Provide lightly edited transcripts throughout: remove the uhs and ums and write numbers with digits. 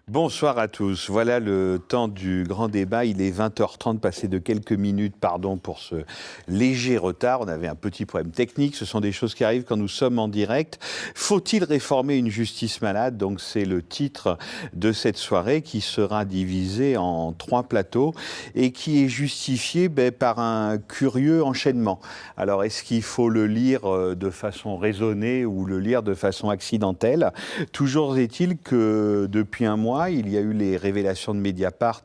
Bonsoir à tous. Voilà le temps du grand débat. Il est 20h30, passé de quelques minutes, pardon pour ce léger retard. On avait un petit problème technique. Ce sont des choses qui arrivent quand nous sommes en direct. Faut-il réformer une justice malade? Donc c'est le titre de cette soirée qui sera divisée en 3 plateaux et qui est justifié par un curieux enchaînement. Alors est-ce qu'il faut le lire de façon raisonnée ou le lire de façon accidentelle? Toujours est-il que depuis un mois, il y a eu les révélations de Mediapart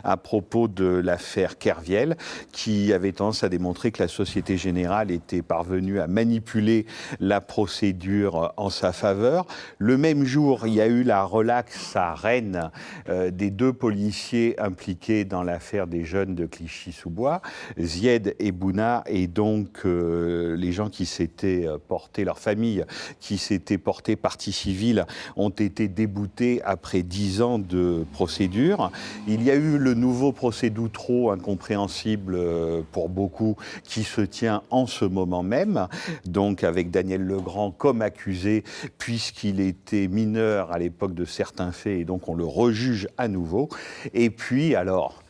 à propos de l'affaire Kerviel, qui avait tendance à démontrer que la Société Générale était parvenue à manipuler la procédure en sa faveur. Le même jour, il y a eu la relaxe à Rennes des 2 policiers impliqués dans l'affaire des jeunes de Clichy-sous-Bois, Zied et Bouna, et donc les gens qui s'étaient portés, leur famille qui s'étaient portés partie civile, ont été déboutés après 10 ans de procédure. Il y a eu le nouveau procès d'Outreau, incompréhensible pour beaucoup, qui se tient en ce moment même, donc avec Daniel Legrand comme accusé, puisqu'il était mineur à l'époque de certains faits, et donc on le rejuge à nouveau. Et puis, alors,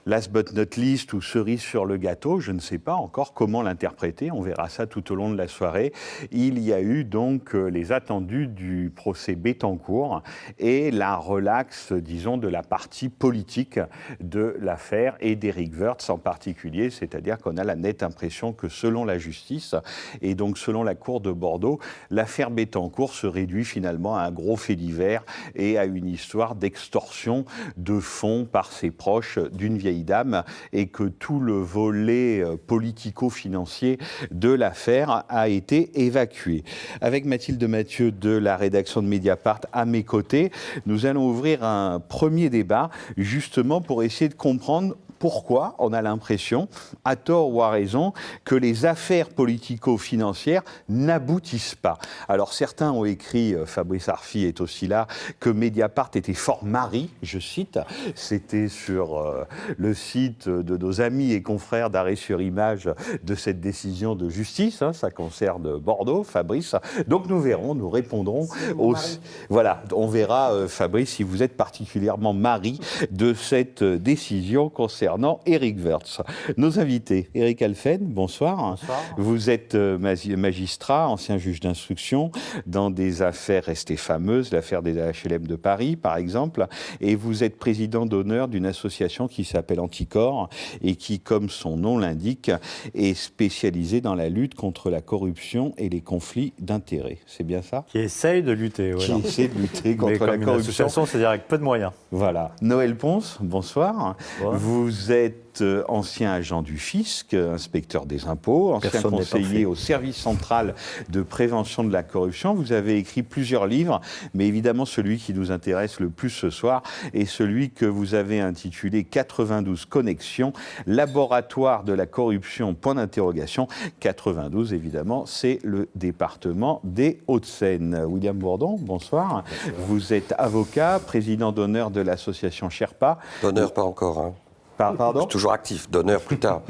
last but not least, ou cerise sur le gâteau, je ne sais pas encore comment l'interpréter, on verra ça tout au long de la soirée. Il y a eu donc les attendus du procès Bettencourt et la relaxe, disons, de la partie politique de l'affaire et d'Éric Woerth en particulier, c'est-à-dire qu'on a la nette impression que selon la justice et donc selon la Cour de Bordeaux, l'affaire Bettencourt se réduit finalement à un gros fait divers et à une histoire d'extorsion de fonds par ses proches d'une vieille dame, et que tout le volet politico-financier de l'affaire a été évacué. Avec Mathilde Mathieu de la rédaction de Mediapart à mes côtés, nous allons ouvrir un premier débat justement pour essayer de comprendre pourquoi on a l'impression, à tort ou à raison, que les affaires politico-financières n'aboutissent pas. Alors certains ont écrit, Fabrice Arfi est aussi là, que Mediapart était fort mari, je cite, c'était sur le site de nos amis et confrères d'Arrêt sur Image de cette décision de justice, hein, ça concerne Bordeaux, Fabrice. Donc nous verrons, nous répondrons aussi. Voilà, on verra, Fabrice, si vous êtes particulièrement mari de cette décision concernant Éric Woerth. Nos invités, Éric Alphen, bonsoir. Bonsoir. Vous êtes magistrat, ancien juge d'instruction dans des affaires restées fameuses, l'affaire des HLM de Paris par exemple, et vous êtes président d'honneur d'une association qui s'appelle Anticor et qui, comme son nom l'indique, est spécialisée dans la lutte contre la corruption et les conflits d'intérêts. C'est bien ça? Qui essaye de lutter, voilà. Qui essaie de lutter contre la corruption. Une association, c'est-à-dire avec peu de moyens. Voilà. Noël Ponce, bonsoir. Bonsoir. Vous êtes ancien agent du fisc, inspecteur des impôts, ancien conseiller au service central de prévention de la corruption. Vous avez écrit plusieurs livres, mais évidemment celui qui nous intéresse le plus ce soir est celui que vous avez intitulé 92 connexions, laboratoire de la corruption, point d'interrogation. 92, évidemment, c'est le département des Hauts-de-Seine. William Bourdon, bonsoir. Vous êtes avocat, président d'honneur de l'association Sherpa. D'honneur, pas encore, hein. Pardon ? Toujours actif, d'honneur plus tard.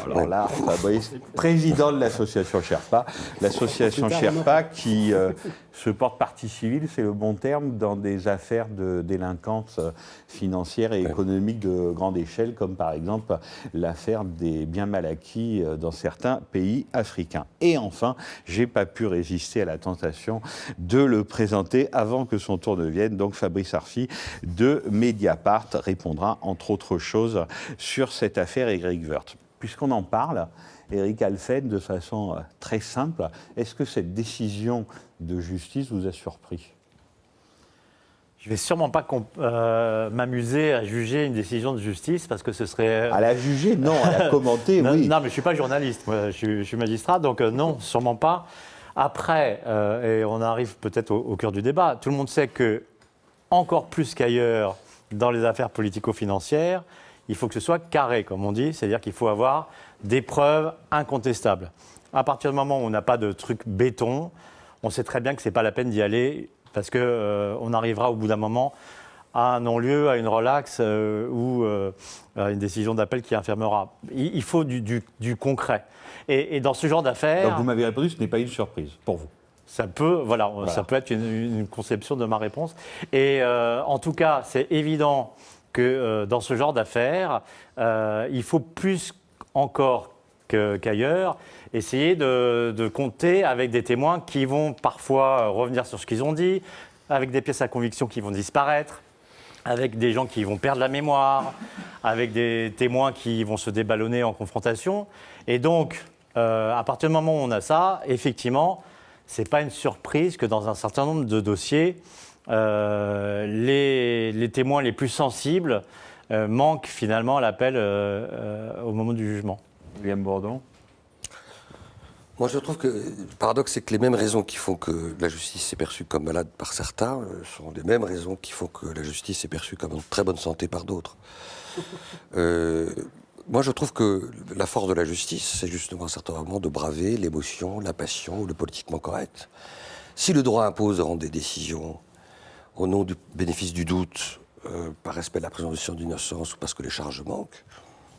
Alors là, Fabrice, président de l'association Sherpa. L'association Sherpa qui se porte partie civile, c'est le bon terme, dans des affaires de délinquance financière et économique de grande échelle, comme par exemple l'affaire des biens mal acquis dans certains pays africains. Et enfin, j'ai pas pu résister à la tentation de le présenter avant que son tour ne vienne. Donc Fabrice Arfi de Mediapart répondra entre autres choses sur cette affaire Éric Woerth. Puisqu'on en parle, Éric Alphen, de façon très simple, est-ce que cette décision de justice vous a surpris ? Je ne vais sûrement pas m'amuser à juger une décision de justice parce que ce serait... À la juger, non, à la commenter, non, oui. Non, mais je ne suis pas journaliste, moi, je suis magistrat, donc non, sûrement pas. Après, et on arrive peut-être au cœur du débat, tout le monde sait que, encore plus qu'ailleurs, dans les affaires politico-financières, il faut que ce soit carré, comme on dit, c'est-à-dire qu'il faut avoir des preuves incontestables. À partir du moment où on n'a pas de truc béton, on sait très bien que ce n'est pas la peine d'y aller parce qu'on arrivera au bout d'un moment à un non-lieu, à une relaxe ou à une décision d'appel qui infirmera. Il faut du concret. Et dans ce genre d'affaires... Donc vous m'avez répondu, ce n'est pas une surprise pour vous. Ça peut, ça peut être une conception de ma réponse. Et en tout cas, c'est évident que dans ce genre d'affaires, il faut plus encore qu'ailleurs essayer de compter avec des témoins qui vont parfois revenir sur ce qu'ils ont dit, avec des pièces à conviction qui vont disparaître, avec des gens qui vont perdre la mémoire, avec des témoins qui vont se déballonner en confrontation. Et donc, à partir du moment où on a ça, effectivement, ce n'est pas une surprise que dans un certain nombre de dossiers, les témoins les plus sensibles manquent finalement à l'appel au moment du jugement. William Bourdon. Moi, je trouve que le paradoxe, c'est que les mêmes raisons qui font que la justice est perçue comme malade par certains sont les mêmes raisons qui font que la justice est perçue comme en très bonne santé par d'autres. Moi, je trouve que la force de la justice, c'est justement un certain moment de braver l'émotion, la passion ou le politiquement correct. Si le droit impose de rendre des décisions au nom du bénéfice du doute, par respect de la présomption d'innocence ou parce que les charges manquent,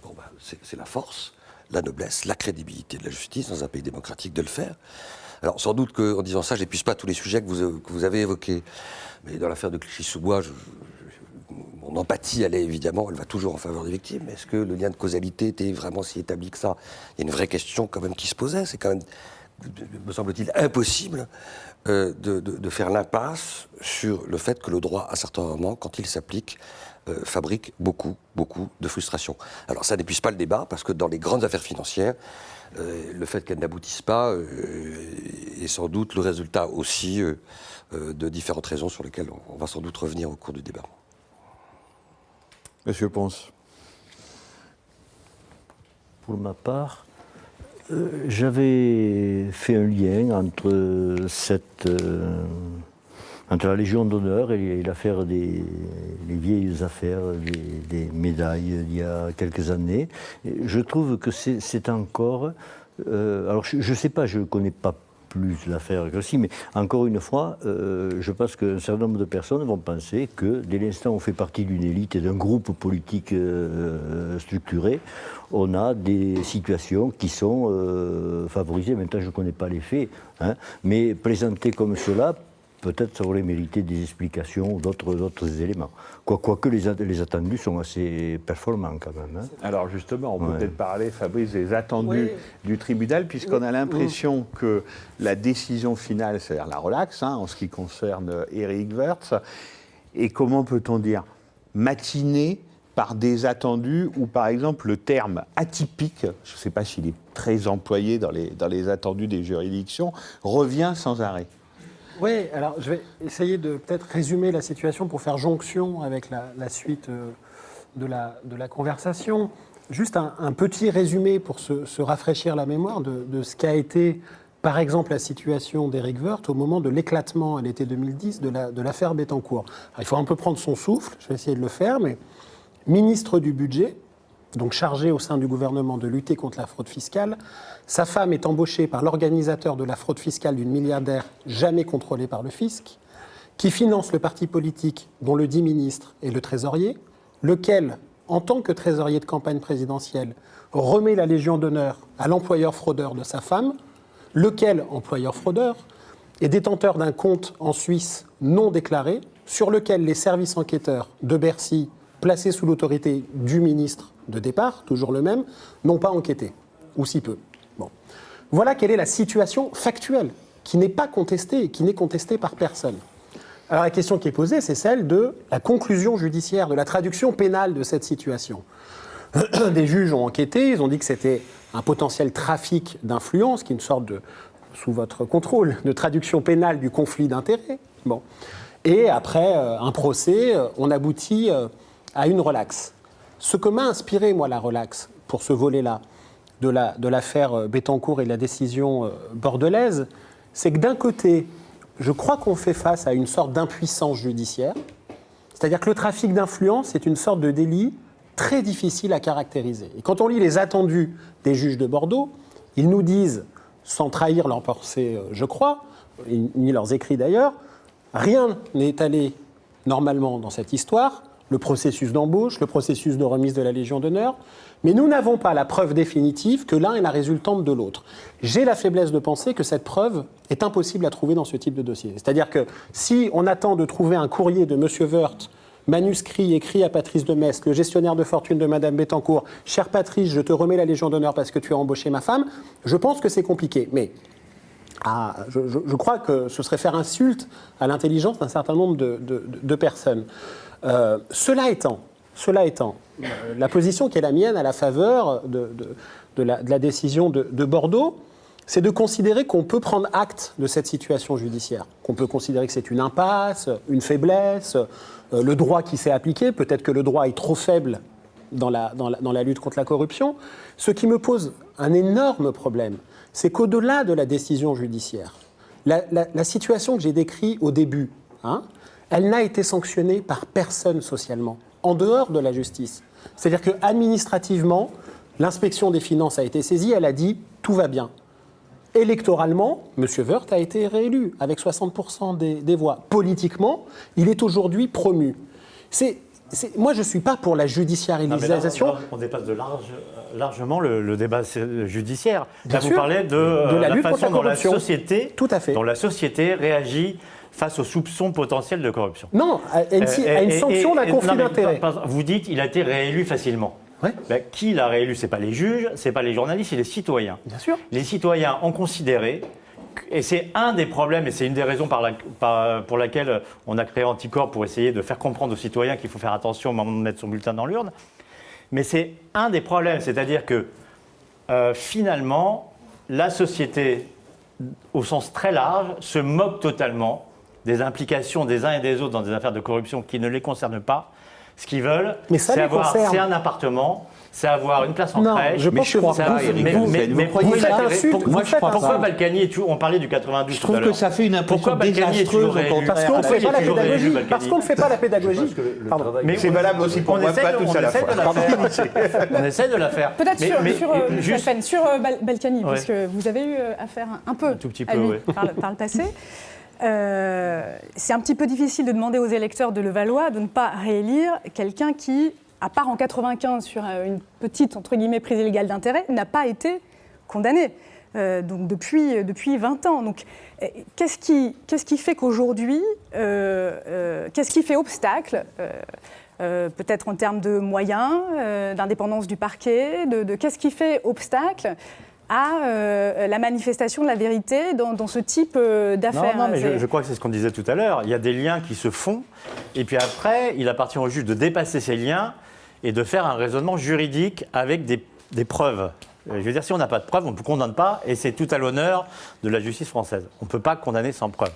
bon, ben, c'est la force, la noblesse, la crédibilité de la justice dans un pays démocratique de le faire. Alors, sans doute qu'en disant ça, je n'épuise pas tous les sujets que vous avez évoqués. Mais dans l'affaire de Clichy-sous-Bois, mon empathie, elle va toujours en faveur des victimes. Est-ce que le lien de causalité était vraiment si établi que ça ? Il y a une vraie question quand même qui se posait. C'est quand même, me semble-t-il, impossible de faire l'impasse sur le fait que le droit, à certains moments, quand il s'applique, fabrique beaucoup de frustration. Alors ça n'épuise pas le débat, parce que dans les grandes affaires financières, le fait qu'elles n'aboutissent pas est sans doute le résultat aussi de différentes raisons sur lesquelles on va sans doute revenir au cours du débat. Monsieur Pons. Pour ma part, j'avais fait un lien entre la Légion d'honneur et l'affaire les vieilles affaires des médailles il y a quelques années. Et je trouve que c'est encore... alors je ne sais pas, je ne connais pas plus l'affaire que si, mais encore une fois, je pense qu'un certain nombre de personnes vont penser que dès l'instant où on fait partie d'une élite et d'un groupe politique structuré, on a des situations qui sont favorisées. Maintenant, je ne connais pas les faits, hein, mais présentées comme cela, peut-être ça aurait mérité des explications ou d'autres éléments. Quoique les attendus sont assez performants quand même. Hein. Alors justement, on peut peut-être parler, Fabrice, des attendus du tribunal, puisqu'on a l'impression que la décision finale, c'est-à-dire la relaxe, hein, en ce qui concerne Éric Woerth, et comment peut-on dire, matinée par des attendus où, par exemple, le terme atypique, je ne sais pas s'il est très employé dans les attendus des juridictions, revient sans arrêt. Oui, alors je vais essayer de peut-être résumer la situation pour faire jonction avec la suite de la conversation. Juste un petit résumé pour se rafraîchir la mémoire de ce qu'a été, par exemple, la situation d'Éric Woerth au moment de l'éclatement à l'été 2010 de l'affaire Bettencourt. Alors, il faut un peu prendre son souffle, je vais essayer de le faire, mais ministre du budget, donc chargé au sein du gouvernement de lutter contre la fraude fiscale. Sa femme est embauchée par l'organisateur de la fraude fiscale d'une milliardaire jamais contrôlée par le fisc, qui finance le parti politique dont le dit ministre est le trésorier, lequel, en tant que trésorier de campagne présidentielle, remet la Légion d'honneur à l'employeur fraudeur de sa femme, lequel, employeur fraudeur, est détenteur d'un compte en Suisse non déclaré, sur lequel les services enquêteurs de Bercy, placés sous l'autorité du ministre de départ, toujours le même, n'ont pas enquêté, ou si peu. Bon. Voilà quelle est la situation factuelle, qui n'est pas contestée et qui n'est contestée par personne. Alors la question qui est posée, c'est celle de la conclusion judiciaire, de la traduction pénale de cette situation. Des juges ont enquêté, ils ont dit que c'était un potentiel trafic d'influence, qui est une sorte de, sous votre contrôle, de traduction pénale du conflit d'intérêts. Bon. Et après un procès, on aboutit à une relaxe. Ce que m'a inspiré, moi, la relaxe, pour ce volet-là, de l'affaire Bettencourt et de la décision bordelaise, c'est que d'un côté, je crois qu'on fait face à une sorte d'impuissance judiciaire, c'est-à-dire que le trafic d'influence est une sorte de délit très difficile à caractériser. Et quand on lit les attendus des juges de Bordeaux, ils nous disent, sans trahir leur pensée, je crois, ni leurs écrits d'ailleurs, rien n'est allé normalement dans cette histoire, le processus d'embauche, le processus de remise de la Légion d'honneur, mais nous n'avons pas la preuve définitive que l'un est la résultante de l'autre. J'ai la faiblesse de penser que cette preuve est impossible à trouver dans ce type de dossier. C'est-à-dire que si on attend de trouver un courrier de M. Woerth, manuscrit écrit à Patrice de Metz, le gestionnaire de fortune de Mme Bettencourt, « Cher Patrice, je te remets la Légion d'honneur parce que tu as embauché ma femme », je pense que c'est compliqué. Mais je crois que ce serait faire insulte à l'intelligence d'un certain nombre de personnes. Cela étant, la position qui est la mienne à la faveur de la décision de Bordeaux, c'est de considérer qu'on peut prendre acte de cette situation judiciaire, qu'on peut considérer que c'est une impasse, une faiblesse, le droit qui s'est appliqué, peut-être que le droit est trop faible dans la lutte contre la corruption. Ce qui me pose un énorme problème, c'est qu'au-delà de la décision judiciaire, la situation que j'ai décrite au début, elle n'a été sanctionnée par personne socialement, en dehors de la justice. C'est-à-dire qu'administrativement, l'inspection des finances a été saisie, elle a dit « tout va bien ». Électoralement, M. Woerth a été réélu avec 60% des voix. Politiquement, il est aujourd'hui promu. Moi, je ne suis pas pour la judiciarisation. On dépasse largement le débat judiciaire. Bien là, sûr, vous parlez de la la lutte contre façon la corruption. dont la société réagit face aux soupçons potentiels de corruption. Non, à une sanction d'un conflit d'intérêts. Vous dites qu'il a été réélu facilement. Ouais. Qui l'a réélu? Ce n'est pas les juges, ce n'est pas les journalistes, c'est les citoyens. Bien sûr. Les citoyens ont considéré, et c'est un des problèmes, et c'est une des raisons pour laquelle on a créé Anticorps, pour essayer de faire comprendre aux citoyens qu'il faut faire attention au moment de mettre son bulletin dans l'urne, mais c'est un des problèmes, c'est-à-dire que finalement, la société, au sens très large, se moque totalement des implications des uns et des autres dans des affaires de corruption qui ne les concernent pas. Ce qu'ils veulent, c'est un appartement, c'est avoir une place en crèche. Je pense que pourquoi Balkany, on parlait du 92 Je trouve que ça fait une impression désastreuse. Parce qu'on ne fait pas la pédagogie. Parce qu'on ne fait pas la pédagogie. Mais c'est valable aussi pour moi, pas tous à la fois. On essaie de la faire. Peut-être sur Balkany, parce que vous avez eu affaire un peu à lui par le passé. C'est un petit peu difficile de demander aux électeurs de Levallois de ne pas réélire quelqu'un qui, à part en 95 sur une petite, entre guillemets, prise illégale d'intérêt, n'a pas été condamné. Donc depuis 20 ans. Donc, qu'est-ce qui fait qu'aujourd'hui, qu'est-ce qui fait obstacle peut-être en termes de moyens, d'indépendance du parquet, qu'est-ce qui fait obstacle à la manifestation de la vérité dans ce type d'affaires. Non, mais je crois que c'est ce qu'on disait tout à l'heure. Il y a des liens qui se font, et puis après, il appartient au juge de dépasser ces liens et de faire un raisonnement juridique avec des preuves. Je veux dire, si on n'a pas de preuves, on ne condamne pas, et c'est tout à l'honneur de la justice française. On ne peut pas condamner sans preuve.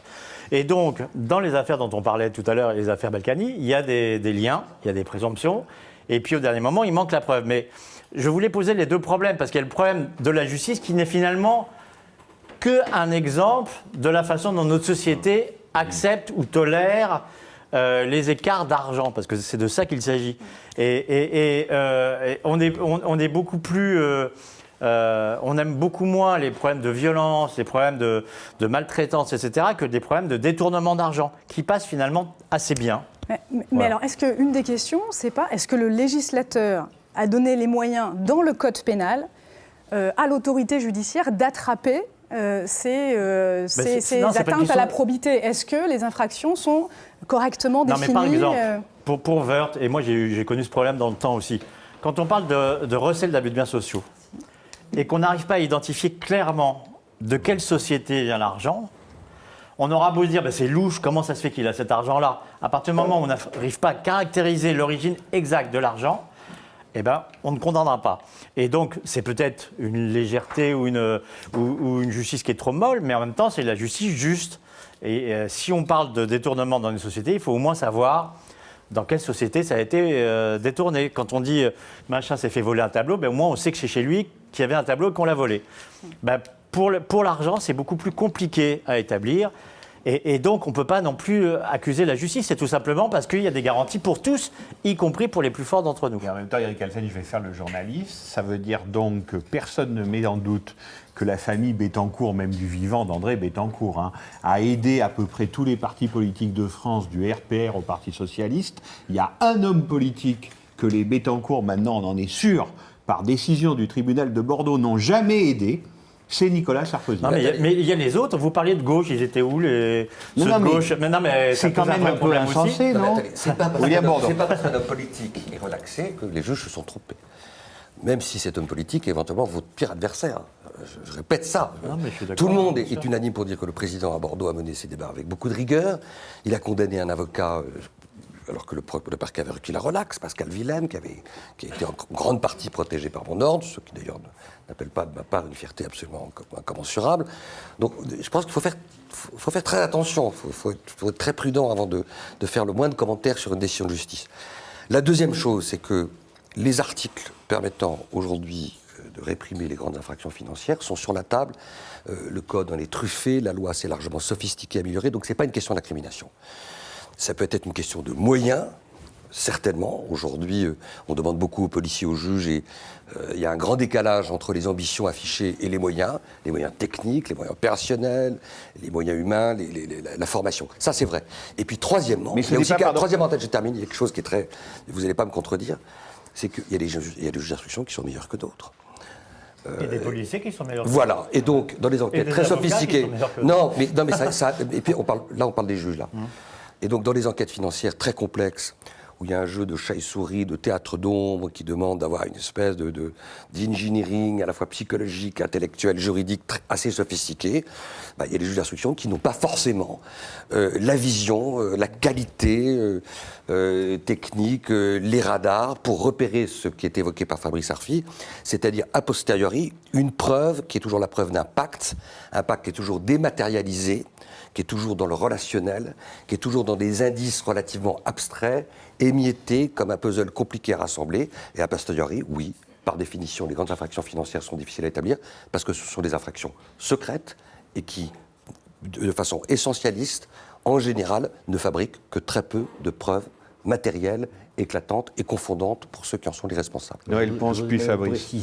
Et donc, dans les affaires dont on parlait tout à l'heure, les affaires Balkany, il y a des liens, il y a des présomptions, et puis au dernier moment, il manque la preuve. Mais je voulais poser les deux problèmes, parce qu'il y a le problème de la justice qui n'est finalement qu'un exemple de la façon dont notre société accepte ou tolère les écarts d'argent, parce que c'est de ça qu'il s'agit. Et on est beaucoup plus... on aime beaucoup moins les problèmes de violence, les problèmes de maltraitance, etc., que des problèmes de détournement d'argent, qui passent finalement assez bien. Mais alors, est-ce qu'une des questions, c'est pas, est-ce que le législateur a donné les moyens dans le code pénal à l'autorité judiciaire d'attraper ces atteintes à la probité? Est-ce que les infractions sont correctement définies? Non, mais par exemple, pour Woerth, et moi j'ai connu ce problème dans le temps aussi, quand on parle de recel d'abus de biens sociaux, et qu'on n'arrive pas à identifier clairement de quelle société vient l'argent, on aura beau dire, c'est louche, comment ça se fait qu'il a cet argent-là? À partir du moment où on n'arrive pas à caractériser l'origine exacte de l'argent, eh ben, on ne condamnera pas. Et donc, c'est peut-être une légèreté ou une justice qui est trop molle, mais en même temps, c'est la justice juste. Et si on parle de détournement dans une société, il faut au moins savoir dans quelle société ça a été détourné. Quand on dit machin s'est fait voler un tableau, au moins on sait que c'est chez lui qu'il y avait un tableau et qu'on l'a volé. Pour l'argent, c'est beaucoup plus compliqué à établir. Et donc, on ne peut pas non plus accuser la justice. C'est tout simplement parce qu'il y a des garanties pour tous, y compris pour les plus forts d'entre nous. Et en même temps, Eric Alphen, je vais faire le journaliste. Ça veut dire donc que personne ne met en doute que la famille Bettencourt, même du vivant d'André Bettencourt, a aidé à peu près tous les partis politiques de France, du RPR au Parti Socialiste. Il y a un homme politique que les Bettencourt, maintenant on en est sûr, par décision du tribunal de Bordeaux, n'ont jamais aidé. C'est Nicolas Sarkozy. Non, mais il y a les autres. Vous parliez de gauche, ils étaient où les ceux Non, de mais gauche? Mais non, mais c'est quand même un peu insensé, non? C'est pas parce William Bourdon. c'est pas parce qu'un homme politique est relaxé que les juges se sont trompés. Même si cet homme politique est éventuellement votre pire adversaire. Je répète ça. Non, mais je suis d'accord, Tout le monde bien est sûr. unanime pour dire que le président à Bordeaux a mené ses débats avec beaucoup de rigueur. Il a condamné un avocat, alors que le parquet avait requis la relaxe, Pascal Villem, qui a été en grande partie protégé par mon ordre, ce qui d'ailleurs n'appelle pas de ma part une fierté absolument incommensurable. Donc je pense qu'il faut faire très attention, il faut être très prudent avant de faire le moins de commentaires sur une décision de justice. La deuxième chose, c'est que les articles permettant aujourd'hui de réprimer les grandes infractions financières sont sur la table. Le code en est truffé, la loi s'est largement sophistiquée, améliorée, donc ce n'est pas une question d'incrimination. Ça peut être une question de moyens, certainement. Aujourd'hui, on demande beaucoup aux policiers, aux juges, et il y a un grand décalage entre les ambitions affichées et les moyens techniques, les moyens opérationnels, les moyens humains, la formation. Ça, c'est vrai. Et puis, troisièmement, Mais il y a aussi troisième en tête, je termine, il y a quelque chose qui est très... Vous n'allez pas me contredire, c'est qu'il y a des juges d'instruction qui sont meilleurs que d'autres. Et des policiers qui sont meilleurs. Voilà, et donc dans les enquêtes des très avocats qui sophistiquées. sont meilleurs que Non, mais ça, et puis on parle des juges là. Et donc dans les enquêtes financières très complexes, où il y a un jeu de chat et souris, de théâtre d'ombre, qui demande d'avoir une espèce d'engineering à la fois psychologique, intellectuel, juridique, assez sophistiqué, il y a des juges d'instruction qui n'ont pas forcément la vision, la qualité technique, les radars, pour repérer ce qui est évoqué par Fabrice Arfi, c'est-à-dire a posteriori, une preuve qui est toujours la preuve d'un pacte, un pacte qui est toujours dématérialisé, qui est toujours dans le relationnel, qui est toujours dans des indices relativement abstraits, émiettés, comme un puzzle compliqué à rassembler. Et a posteriori, oui, par définition, les grandes infractions financières sont difficiles à établir, parce que ce sont des infractions secrètes et qui, de façon essentialiste, en général, ne fabriquent que très peu de preuves matérielles, éclatantes et confondantes pour ceux qui en sont les responsables. Non, il pense plus Fabrice.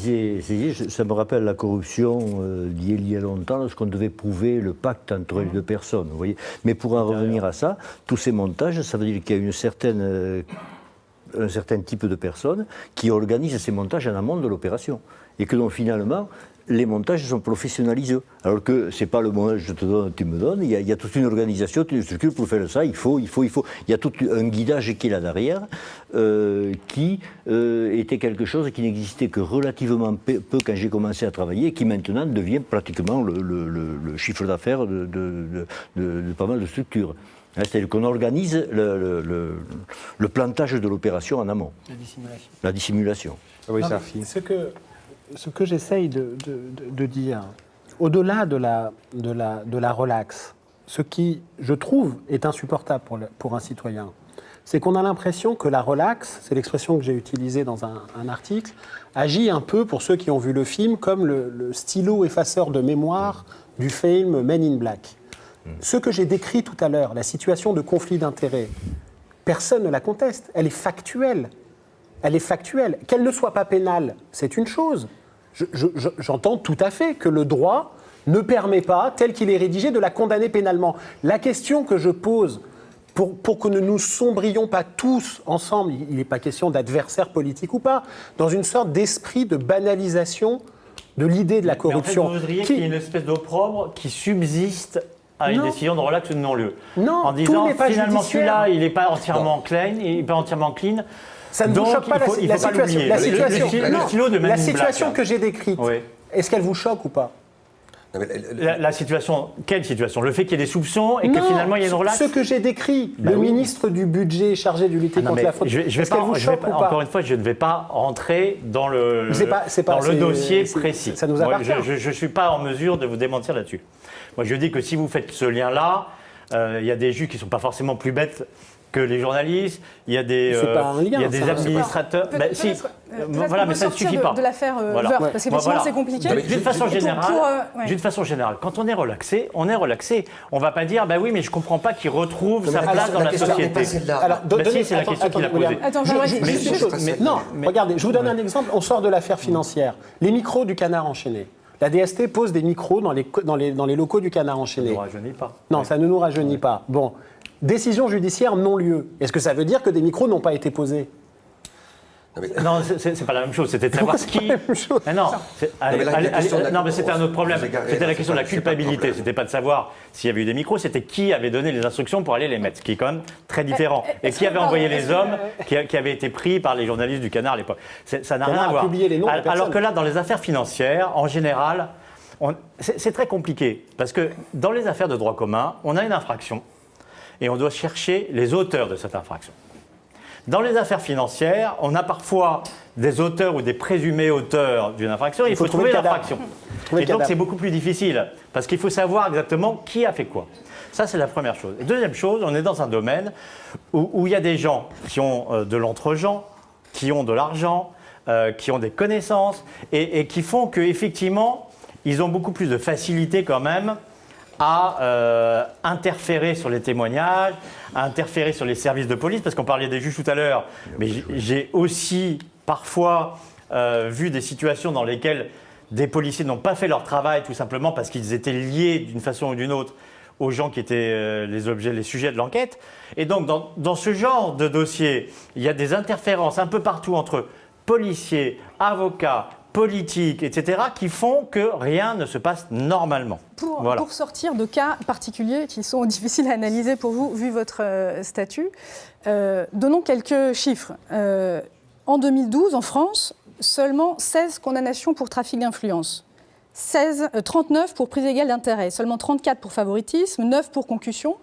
Ça me rappelle la corruption il y a longtemps, lorsqu'on devait prouver le pacte entre les deux personnes. Vous voyez. Mais pour en revenir à ça, tous ces montages, ça veut dire qu'il y a un certain type de personnes qui organisent ces montages en amont de l'opération. Et que donc finalement, les montages sont professionnalisés. Alors que ce n'est pas le montage je te donne, tu me donnes, il y a toute une organisation, toute une structure pour faire ça, il faut. Il y a tout un guidage qui est là derrière, qui était quelque chose qui n'existait que relativement peu quand j'ai commencé à travailler, et qui maintenant devient pratiquement le chiffre d'affaires de pas mal de structures. C'est-à-dire qu'on organise le plantage de l'opération en amont. La dissimulation. Oui, Non, ça mais ce que j'essaye de dire, au-delà de la relaxe, ce qui, je trouve, est insupportable pour un citoyen, c'est qu'on a l'impression que la relaxe, c'est l'expression que j'ai utilisée dans un article, agit un peu, pour ceux qui ont vu le film, comme le stylo effaceur de mémoire du film Men in Black. Ce que j'ai décrit tout à l'heure, la situation de conflit d'intérêts, personne ne la conteste, elle est factuelle. Elle est factuelle. Qu'elle ne soit pas pénale, c'est une chose. J'entends tout à fait que le droit ne permet pas, tel qu'il est rédigé, de la condamner pénalement. La question que je pose, pour que nous ne nous sombrions pas tous ensemble, il n'est pas question d'adversaire politique ou pas, dans une sorte d'esprit de banalisation de l'idée de la corruption. Mais en fait, vous voudriez qu'il y ait une espèce d'opprobre qui subsiste à une décision de relax ou de non-lieu. Non, en disant, tout n'est pas finalement, judiciaire. celui-là, il n'est pas entièrement clean, il n'est pas entièrement clean. Ça ne vous Donc, choque pas il faut pas situation. l'oublier. La situation, Le stylo de Men in la Black, situation hein. que j'ai décrite, Oui. est-ce qu'elle vous choque ou pas? Non, mais La situation, quelle situation? Le fait qu'il y ait des soupçons et que Non, finalement il y ait une relax? ce que j'ai décrit, le ministre du budget chargé de lutter Ah non, contre mais la fraude, je vais est-ce qu'elle vous choque ou pas? encore une fois, je ne vais pas rentrer dans le dossier précis. Ça nous Moi, appartient. je ne suis pas en mesure de vous démentir là-dessus. Moi, je dis que si vous faites ce lien-là, il y a des juges qui ne sont pas forcément plus bêtes que les journalistes, il y a des, C'est pas un lien, il y a des ça. administrateurs. Peut-être Si, qu'on peut mais ça ne sortir suffit pas. de l'affaire Voilà. Woerth, parce qu'effectivement, Voilà. c'est compliqué. D'une façon générale, ouais. d'une façon générale, quand on est relaxé, on est relaxé. On va pas dire, bah oui, mais je comprends pas qu'il retrouve sa place dans la société. Alors, Bah si, c'est la question qu'il a posée. Attends, j'aimerais Juste juste une une chose. chose. Non, regardez, je vous donne un exemple. On sort de l'affaire financière. Les micros du Canard enchaîné. La DST pose des micros dans les locaux du Canard Ça enchaîné. ne nous rajeunit pas. Non, ça ne nous rajeunit pas. Bon, décision judiciaire non-lieu. Est-ce que ça veut dire que des micros n'ont pas été posés? Non, c'est pas la même chose. C'était de savoir c'est pas qui. la même chose Mais non, non, mais c'était un autre problème. Vous égarez, C'était la c'est question de la pas le culpabilité. problème. C'était pas de savoir s'il y avait eu des micros, c'était qui avait donné les instructions pour aller les mettre, ce qui est quand même très différent. Et qui avait envoyé les hommes qui avaient été pris par les journalistes du Canard à l'époque. Ça n'a rien à voir. publié les noms des Alors personnes. que là, dans les affaires financières, en général, c'est très compliqué. Parce que dans les affaires de droit commun, on a une infraction et on doit chercher les auteurs de cette infraction. Dans les affaires financières, on a parfois des auteurs ou des présumés auteurs d'une infraction et il faut trouver le cadavre. l'infraction. Trouver Et le donc cadavre. c'est beaucoup plus difficile parce qu'il faut savoir exactement qui a fait quoi. Ça, c'est la première chose. Et deuxième chose, on est dans un domaine où il y a des gens qui ont de l'entre-gens, qui ont de l'argent, qui ont des connaissances et qui font qu'effectivement, ils ont beaucoup plus de facilité quand même à interférer sur les témoignages, à interférer sur les services de police, parce qu'on parlait des juges tout à l'heure, mais j'ai aussi parfois vu des situations dans lesquelles des policiers n'ont pas fait leur travail tout simplement parce qu'ils étaient liés d'une façon ou d'une autre aux gens qui étaient les sujets de l'enquête. Et donc dans ce genre de dossier, il y a des interférences un peu partout entre policiers, avocats, politiques, etc., qui font que rien ne se passe normalement. Pour sortir de cas particuliers qui sont difficiles à analyser pour vous, vu votre statut, donnons quelques chiffres. En 2012, en France, seulement 16 condamnations pour trafic d'influence. 39 pour prise illégale d'intérêt, seulement 34 pour favoritisme, 9 pour concussion.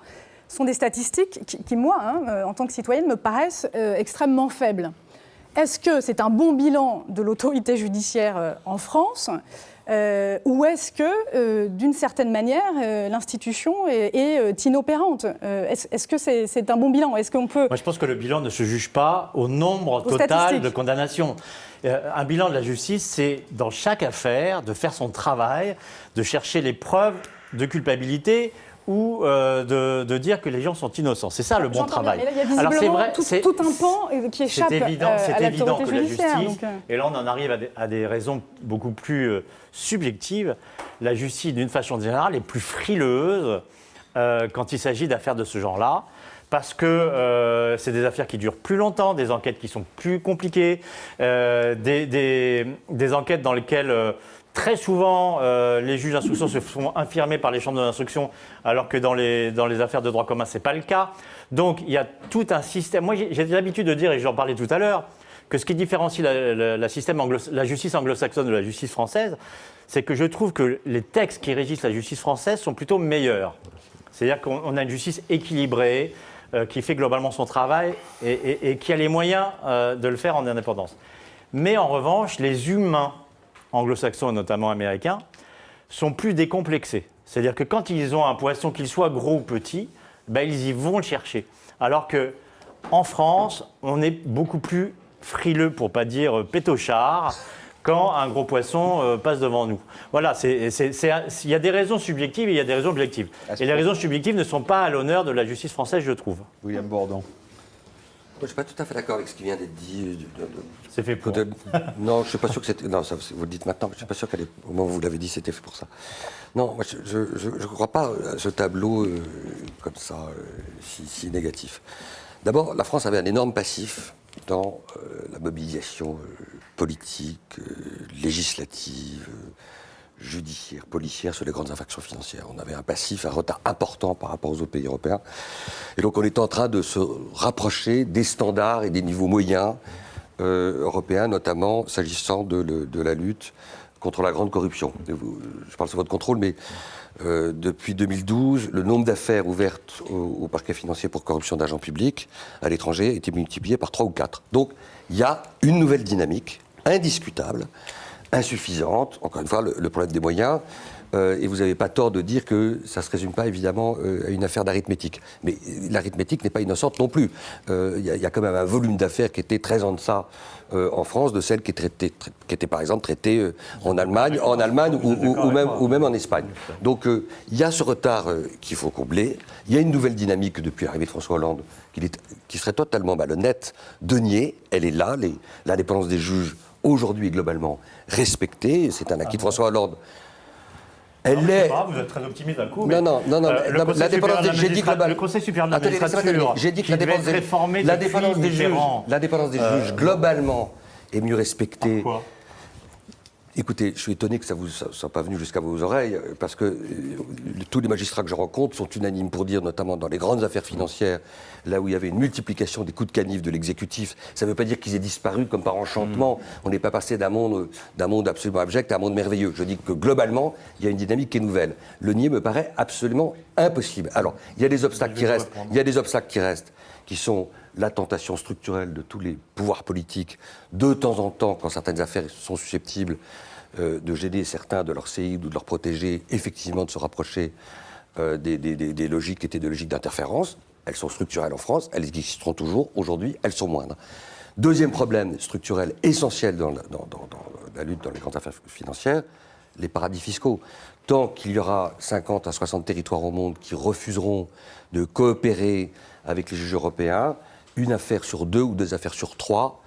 Ce sont des statistiques qui moi, en tant que citoyenne, me paraissent extrêmement faibles. Est-ce que c'est un bon bilan de l'autorité judiciaire en France ou est-ce que, d'une certaine manière, l'institution est inopérante? Est-ce que c'est un bon bilan? Est-ce qu'on peut... Moi, je pense que le bilan ne se juge pas au nombre total statistiques. de condamnations. Un bilan de la justice, c'est dans chaque affaire de faire son travail, de chercher les preuves de culpabilité ou de dire que les gens sont innocents. C'est ça le bon J'entends bien, travail. mais là, il y a visiblement tout un pan qui échappe c'est évident à l'autorité que la judiciaire. justice, donc, et là on en arrive à des raisons beaucoup plus subjectives, la justice d'une façon générale est plus frileuse quand il s'agit d'affaires de ce genre-là, parce que c'est des affaires qui durent plus longtemps, des enquêtes qui sont plus compliquées, des enquêtes dans lesquelles... Très souvent, les juges d'instruction se font infirmer par les chambres d'instruction, alors que dans les affaires de droit commun, ce n'est pas le cas. Donc, il y a tout un système. Moi, j'ai l'habitude de dire, et j'en parlais tout à l'heure, que ce qui différencie la justice anglo-saxonne de la justice française, c'est que je trouve que les textes qui régissent la justice française sont plutôt meilleurs. C'est-à-dire qu'on a une justice équilibrée, qui fait globalement son travail et qui a les moyens de le faire en indépendance. Mais en revanche, les humains anglo-saxons et notamment américains, sont plus décomplexés. C'est-à-dire que quand ils ont un poisson, qu'il soit gros ou petit, ben, ils y vont le chercher. Alors qu'en France, on est beaucoup plus frileux, pour ne pas dire pétochard, quand un gros poisson passe devant nous. Voilà, il y a des raisons subjectives et il y a des raisons objectives. Et les raisons subjectives ne sont pas à l'honneur de la justice française, je trouve. William Bourdon. Moi, je ne suis pas tout à fait d'accord avec ce qui vient d'être dit. C'est fait pour. Non, je ne suis pas sûr que c'était. Non, ça, vous le dites maintenant, mais je ne suis pas sûr qu'au moment où vous l'avez dit, c'était fait pour ça. Non, moi, je ne crois pas à ce tableau comme ça, si négatif. D'abord, la France avait un énorme passif dans la mobilisation politique, législative, judiciaire, policière sur les grandes infractions financières. On avait un passif, un retard important par rapport aux autres pays européens. Et donc on est en train de se rapprocher des standards et des niveaux moyens européens, notamment s'agissant de la lutte contre la grande corruption. Je parle sous votre contrôle, mais depuis 2012, le nombre d'affaires ouvertes au parquet financier pour corruption d'agents publics à l'étranger a été multiplié par 3 ou 4. Donc il y a une nouvelle dynamique indiscutable, insuffisante, encore une fois, le problème des moyens. et vous n'avez pas tort de dire que ça ne se résume pas évidemment à une affaire d'arithmétique. Mais l'arithmétique n'est pas innocente non plus. Il y a quand même un volume d'affaires qui était très en deçà en France de celle qui était par exemple traitée en Allemagne ou même en Espagne. Donc il y a ce retard qu'il faut combler. Il y a une nouvelle dynamique depuis l'arrivée de François Hollande qui serait totalement malhonnête de nier. Elle est là, l'indépendance des juges aujourd'hui est globalement respectée. C'est un acquis de François Hollande. Elle est. Vous êtes très optimiste d'un coup. Non. L'indépendance des juges, j'ai dit globalement. Le Conseil supérieur de la magistrature, j'ai dit que l'indépendance des juges, globalement, est mieux respectée. Pourquoi ? Écoutez, je suis étonné que ça ne soit pas venu jusqu'à vos oreilles, parce que tous les magistrats que je rencontre sont unanimes pour dire, notamment dans les grandes affaires financières, là où il y avait une multiplication des coups de canif de l'exécutif, ça ne veut pas dire qu'ils aient disparu comme par enchantement. On n'est pas passé d'un monde absolument abject à un monde merveilleux. Je dis que globalement, il y a une dynamique qui est nouvelle. Le nier me paraît absolument impossible. Alors, il y a des obstacles qui restent, qui sont la tentation structurelle de tous les pouvoirs politiques, de temps en temps, quand certaines affaires sont susceptibles de gêner certains de leurs séides ou de leurs protégés, effectivement de se rapprocher des logiques qui étaient des logiques d'interférence. Elles sont structurelles en France, elles existeront toujours. Aujourd'hui, elles sont moindres. Deuxième problème structurel essentiel dans la lutte dans les grandes affaires financières, les paradis fiscaux. Tant qu'il y aura 50 à 60 territoires au monde qui refuseront de coopérer avec les juges européens, une affaire sur 2 ou 2 affaires sur 3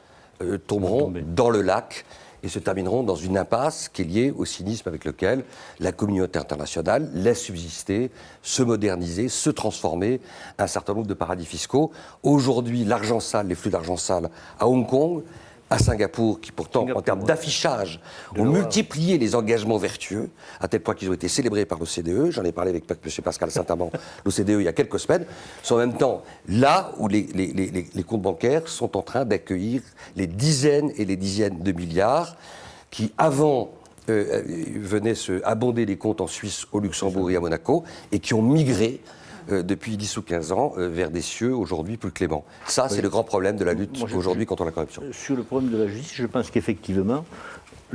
tomberont dans le lac et se termineront dans une impasse qui est liée au cynisme avec lequel la communauté internationale laisse subsister, se moderniser, se transformer un certain nombre de paradis fiscaux. Aujourd'hui, l'argent sale, les flux d'argent sale à Hong Kong, à Singapour, qui pourtant, en termes d'affichage, ont multiplié les engagements vertueux, à tel point qu'ils ont été célébrés par l'OCDE. J'en ai parlé avec M. Pascal Saint-Amand, l'OCDE, il y a quelques semaines. C'est en même temps là où les comptes bancaires sont en train d'accueillir les dizaines et les dizaines de milliards qui, avant, venaient se abonder les comptes en Suisse, au Luxembourg et à Monaco, et qui ont migré depuis 10 ou 15 ans vers des cieux aujourd'hui plus cléments. Ça, c'est le grand problème de la lutte aujourd'hui contre la corruption. Sur le problème de la justice, je pense qu'effectivement,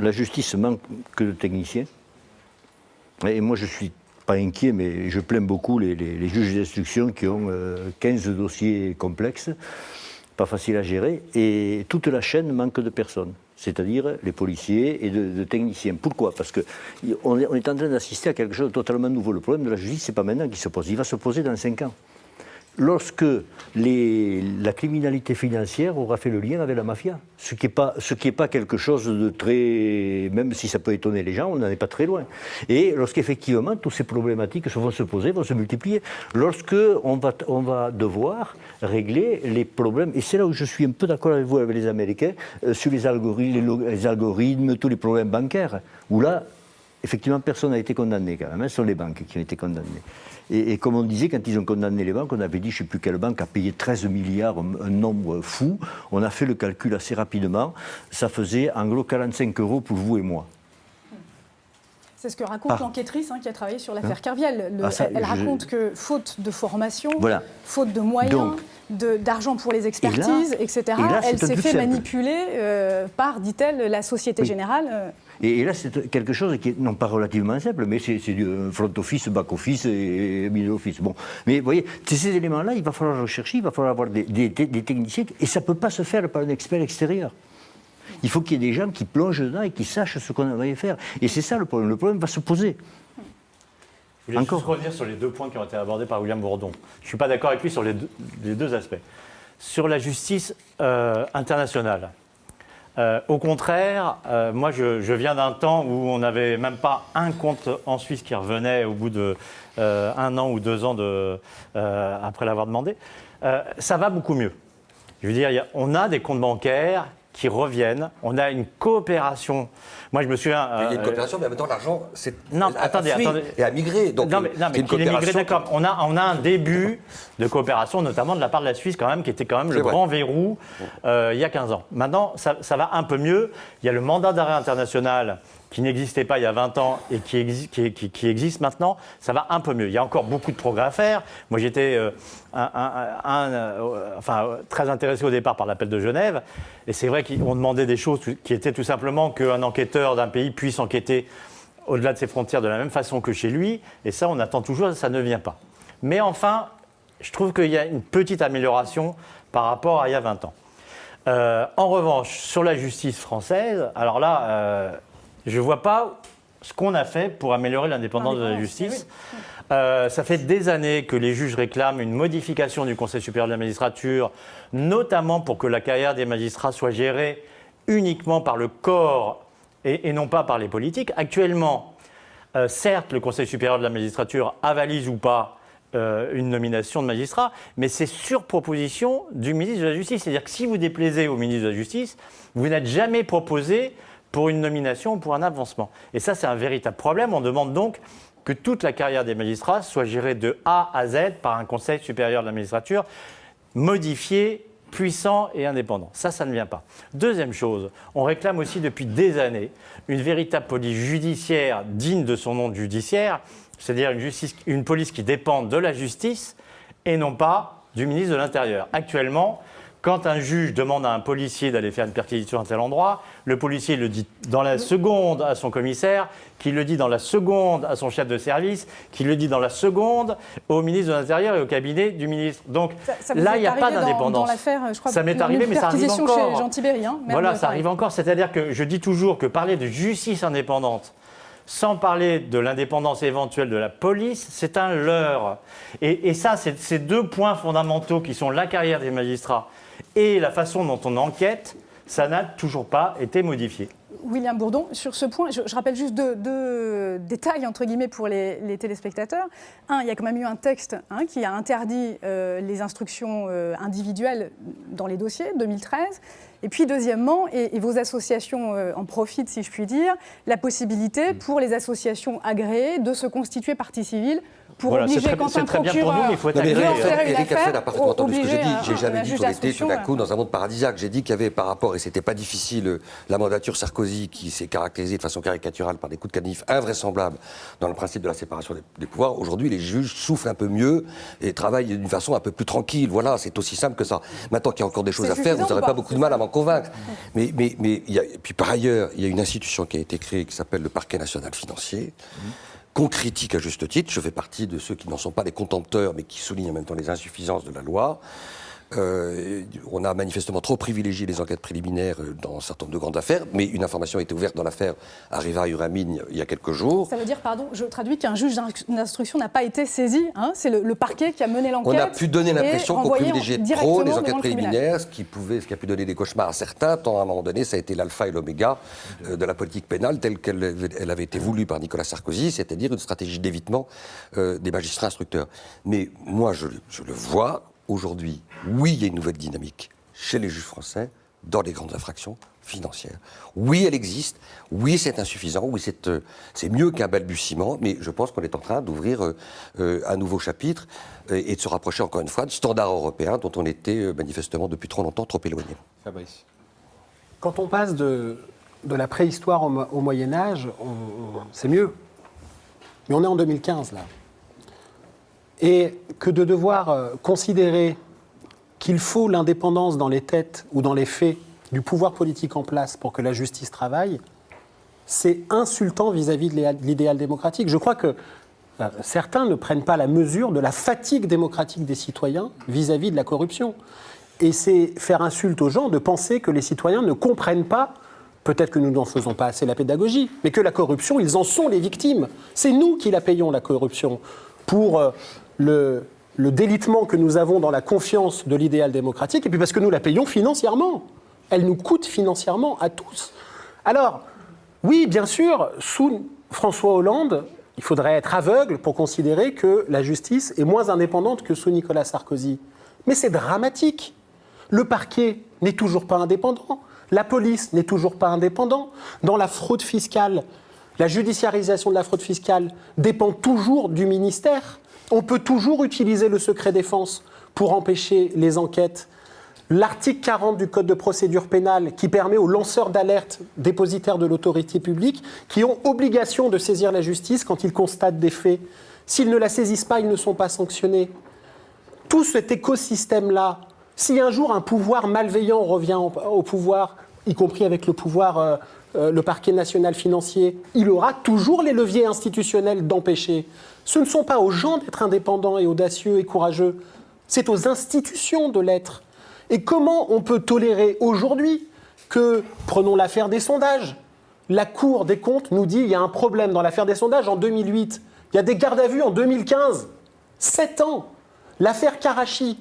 la justice manque que de techniciens. Et moi, je ne suis pas inquiet, mais je plains beaucoup les juges d'instruction qui ont 15 dossiers complexes, pas faciles à gérer, et toute la chaîne manque de personnes. C'est-à-dire les policiers et de techniciens. Pourquoi ? Parce qu'on est en train d'assister à quelque chose de totalement nouveau. Le problème de la justice, ce n'est pas maintenant qu'il se pose. Il va se poser dans 5 ans. Lorsque la criminalité financière aura fait le lien avec la mafia. Ce qui est pas quelque chose de très... Même si ça peut étonner les gens, on n'en est pas très loin. Et lorsqu'effectivement, toutes ces problématiques vont se poser, vont se multiplier. Lorsqu'on va devoir régler les problèmes, et c'est là où je suis un peu d'accord avec vous, avec les Américains, sur les algorithmes, tous les problèmes bancaires, où là, effectivement, personne n'a été condamné quand même. Ce sont les banques qui ont été condamnées. Et comme on disait, quand ils ont condamné les banques, on avait dit, je ne sais plus quelle banque a payé 13 milliards, un nombre fou. On a fait le calcul assez rapidement. Ça faisait en gros 45 € pour vous et moi. C'est ce que raconte l'enquêtrice qui a travaillé sur l'affaire Kerviel. Elle raconte que faute de formation, faute de moyens, d'argent pour les expertises, etc., elle s'est fait manipuler par, dit-elle, la Société Générale. Et là, c'est quelque chose qui est non pas relativement simple, mais c'est du front office, back office et middle office. Bon. Mais vous voyez, ces éléments-là, il va falloir rechercher, il va falloir avoir des techniciens, et ça ne peut pas se faire par un expert extérieur. Il faut qu'il y ait des gens qui plongent dedans et qui sachent ce qu'on va y faire. Et c'est ça le problème. Le problème va se poser. Je voulais juste revenir sur les 2 points qui ont été abordés par William Bourdon. Je ne suis pas d'accord avec lui sur les deux aspects. Sur la justice internationale, au contraire, moi je viens d'un temps où on n'avait même pas un compte en Suisse qui revenait au bout de 1 an ou 2 ans après l'avoir demandé. Ça va beaucoup mieux. Je veux dire, on a des comptes bancaires qui reviennent. On a une coopération. Moi, je me souviens... il y a une coopération, mais en même temps, l'argent attendez. Et a migré. Donc, non, mais qu'il ait migré, d'accord. On a un début de coopération, notamment de la part de la Suisse, quand même, qui était quand même le grand verrou il y a 15 ans. Maintenant, ça va un peu mieux. Il y a le mandat d'arrêt international qui n'existait pas il y a 20 ans et qui existe maintenant. Ça va un peu mieux. Il y a encore beaucoup de progrès à faire. Moi, j'étais très intéressé au départ par l'appel de Genève. Et c'est vrai qu'on demandait des choses qui étaient tout simplement qu'un enquêteur d'un pays puisse enquêter au-delà de ses frontières de la même façon que chez lui, et ça, on attend toujours, ça ne vient pas. Mais enfin, je trouve qu'il y a une petite amélioration par rapport à il y a 20 ans. En revanche, sur la justice française, alors là, je ne vois pas ce qu'on a fait pour améliorer l'indépendance de la justice. Ça fait des années que les juges réclament une modification du Conseil supérieur de la magistrature, notamment pour que la carrière des magistrats soit gérée uniquement par le corps et non pas par les politiques. Actuellement, certes, le Conseil supérieur de la magistrature avalise ou pas une nomination de magistrat, mais c'est sur proposition du ministre de la Justice. C'est-à-dire que si vous déplaisez au ministre de la Justice, vous n'êtes jamais proposé pour une nomination ou pour un avancement. Et ça, c'est un véritable problème. On demande donc que toute la carrière des magistrats soit gérée de A à Z par un Conseil supérieur de la magistrature modifié, puissant et indépendant. Ça ne vient pas. Deuxième chose, on réclame aussi depuis des années une véritable police judiciaire digne de son nom de judiciaire, c'est-à-dire une police qui dépend de la justice et non pas du ministre de l'Intérieur. Actuellement, quand un juge demande à un policier d'aller faire une perquisition à un tel endroit, le policier le dit dans la seconde à son commissaire, qui le dit dans la seconde à son chef de service, qui le dit dans la seconde au ministre de l'Intérieur et au cabinet du ministre. Donc là, il n'y a pas d'indépendance. Ça m'est arrivé, mais ça arrive encore. Chez Jean Tibéry, hein, voilà, ça arrive encore. C'est-à-dire que je dis toujours que parler de justice indépendante, sans parler de l'indépendance éventuelle de la police, c'est un leurre. Et ça, c'est ces deux points fondamentaux qui sont la carrière des magistrats et la façon dont on enquête, ça n'a toujours pas été modifié. William Bourdon, sur ce point, je rappelle juste deux détails, entre guillemets, pour les téléspectateurs. Un, il y a quand même eu un texte qui a interdit les instructions individuelles dans les dossiers, 2013. Et puis, deuxièmement, et vos associations en profitent, si je puis dire, la possibilité pour les associations agréées de se constituer partie civile pour obliger quand un procureur... C'est très bien pour nous, mais il faut être agréé. Éric a fait la parfaite entendu ce que j'ai dit. J'ai jamais dit qu'on était tout à coup dans un monde paradisiaque. J'ai dit qu'il y avait par rapport, et c'était pas difficile, la mandature Sarkozy qui s'est caractérisée de façon caricaturale par des coups de canif invraisemblables dans le principe de la séparation des pouvoirs. Aujourd'hui, les juges soufflent un peu mieux et travaillent d'une façon un peu plus tranquille. Voilà, c'est aussi simple que ça. Maintenant qu'il y a encore des choses à faire, vous n'aurez pas beaucoup de mal à m'en convaincre. Mais puis par ailleurs, il y a une institution qui a été créée qui s'appelle le Parquet national financier. Qu'on critique à juste titre. Je fais partie de ceux qui n'en sont pas des contempteurs, mais qui soulignent en même temps les insuffisances de la loi. On a manifestement trop privilégié les enquêtes préliminaires dans un certain nombre de grandes affaires, mais une information a été ouverte dans l'affaire Arriva Uramine il y a quelques jours. Ça veut dire, pardon, je traduis, qu'un juge d'instruction n'a pas été saisi, c'est le parquet qui a mené l'enquête. On a pu donner l'impression qu'on privilégiait trop les enquêtes préliminaires, ce qui a pu donner des cauchemars à certains, tant à un moment donné ça a été l'alpha et l'oméga de la politique pénale telle qu'elle avait été voulue par Nicolas Sarkozy, c'est-à-dire une stratégie d'évitement des magistrats instructeurs. Mais moi je le vois. Aujourd'hui, oui, il y a une nouvelle dynamique chez les juges français dans les grandes infractions financières. Oui, elle existe. Oui, c'est insuffisant. Oui, c'est mieux qu'un balbutiement. Mais je pense qu'on est en train d'ouvrir un nouveau chapitre et de se rapprocher encore une fois de standards européens dont on était manifestement depuis trop longtemps trop éloignés. Fabrice. Quand on passe de la préhistoire au Moyen-Âge, c'est mieux. Mais on est en 2015, là. Et que de devoir considérer qu'il faut l'indépendance dans les têtes ou dans les faits du pouvoir politique en place pour que la justice travaille, c'est insultant vis-à-vis de l'idéal démocratique. Je crois que certains ne prennent pas la mesure de la fatigue démocratique des citoyens vis-à-vis de la corruption. Et c'est faire insulte aux gens de penser que les citoyens ne comprennent pas, peut-être que nous n'en faisons pas assez la pédagogie, mais que la corruption, ils en sont les victimes. C'est nous qui la payons, la corruption, pour le délitement que nous avons dans la confiance de l'idéal démocratique, et puis parce que nous la payons financièrement. Elle nous coûte financièrement à tous. Alors, oui, bien sûr, sous François Hollande, il faudrait être aveugle pour considérer que la justice est moins indépendante que sous Nicolas Sarkozy. Mais c'est dramatique. Le parquet n'est toujours pas indépendant. La police n'est toujours pas indépendante. Dans la fraude fiscale, la judiciarisation de la fraude fiscale dépend toujours du ministère. On peut toujours utiliser le secret défense pour empêcher les enquêtes. L'article 40 du Code de procédure pénale qui permet aux lanceurs d'alerte dépositaires de l'autorité publique qui ont obligation de saisir la justice quand ils constatent des faits. S'ils ne la saisissent pas, ils ne sont pas sanctionnés. Tout cet écosystème-là, si un jour un pouvoir malveillant revient au pouvoir, y compris avec le pouvoir le parquet national financier, il aura toujours les leviers institutionnels d'empêcher. Ce ne sont pas aux gens d'être indépendants et audacieux et courageux, c'est aux institutions de l'être. Et comment on peut tolérer aujourd'hui que, prenons l'affaire des sondages, la Cour des comptes nous dit qu'il y a un problème dans l'affaire des sondages en 2008, il y a des gardes à vue en 2015, 7 ans. L'affaire Karachi,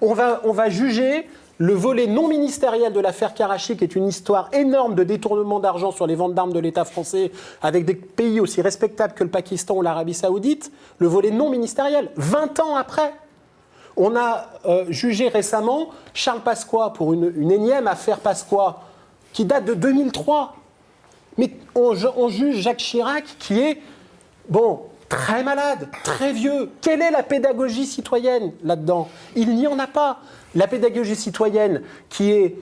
on va juger le volet non ministériel de l'affaire Karachi, qui est une histoire énorme de détournement d'argent sur les ventes d'armes de l'État français, avec des pays aussi respectables que le Pakistan ou l'Arabie Saoudite, le volet non ministériel, 20 ans après. On a jugé récemment Charles Pasqua pour une énième affaire Pasqua, qui date de 2003. Mais on juge Jacques Chirac, qui est, très malade, très vieux. Quelle est la pédagogie citoyenne là-dedans? Il n'y en a pas. La pédagogie citoyenne qui est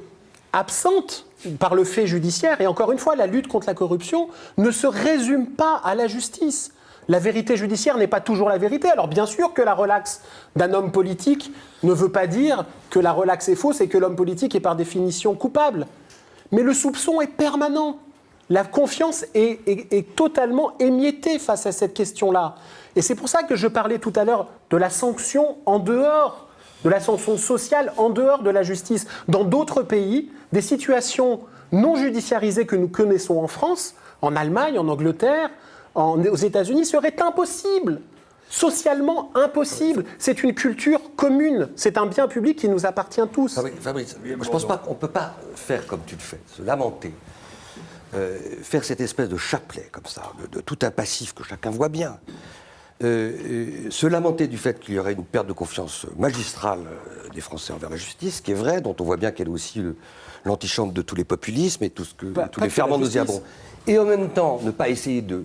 absente par le fait judiciaire, et encore une fois, la lutte contre la corruption ne se résume pas à la justice. La vérité judiciaire n'est pas toujours la vérité. Alors bien sûr que la relaxe d'un homme politique ne veut pas dire que la relaxe est fausse et que l'homme politique est par définition coupable. Mais le soupçon est permanent. La confiance est totalement émiettée face à cette question-là. Et c'est pour ça que je parlais tout à l'heure de la sanction en dehors, de la sanction sociale en dehors de la justice. Dans d'autres pays, des situations non judiciarisées que nous connaissons en France, en Allemagne, en Angleterre, aux États-Unis, seraient impossibles. Socialement impossible. C'est une culture commune. C'est un bien public qui nous appartient tous. Fabrice, je ne pense pas qu'on ne peut pas faire comme tu le fais, se lamenter. Faire cette espèce de chapelet comme ça, de tout un passif que chacun voit bien, se lamenter du fait qu'il y aurait une perte de confiance magistrale des Français envers la justice, qui est vrai, dont on voit bien qu'elle est aussi l'antichambre de tous les populismes et tous les ferments nauséabonds, et en même temps ne pas essayer de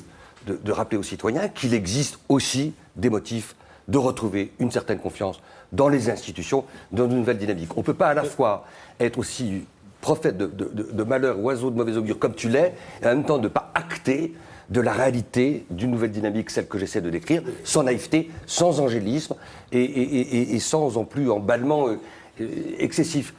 rappeler aux citoyens qu'il existe aussi des motifs de retrouver une certaine confiance dans les institutions, dans une nouvelle dynamique. On ne peut pas à la fois être aussi prophète de malheur, oiseau de mauvais augure comme tu l'es, et en même temps ne pas acter de la réalité d'une nouvelle dynamique, celle que j'essaie de décrire, sans naïveté, sans angélisme et sans non plus emballement excessif.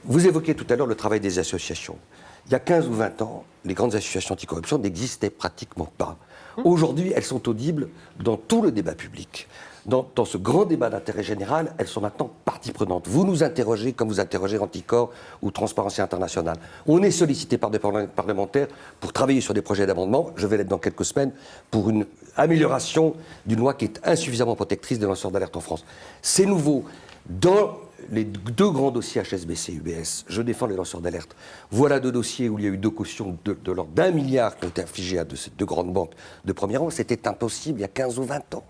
Vous évoquiez tout à l'heure le travail des associations. Il y a 15 ou 20 ans, les grandes associations anticorruption n'existaient pratiquement pas. Aujourd'hui, elles sont audibles dans tout le débat public. Dans ce grand débat d'intérêt général, elles sont maintenant partie prenante. Vous nous interrogez comme vous interrogez Anticor ou Transparency International. On est sollicité par des parlementaires pour travailler sur des projets d'amendement. Je vais l'être dans quelques semaines pour une amélioration d'une loi qui est insuffisamment protectrice des lanceurs d'alerte en France. C'est nouveau. Dans les deux grands dossiers HSBC, UBS, je défends les lanceurs d'alerte. Voilà deux dossiers où il y a eu deux cautions de l'ordre d'1 milliard qui ont été infligées à ces deux grandes banques de premier rang. C'était impossible il y a 15 ou 20 ans.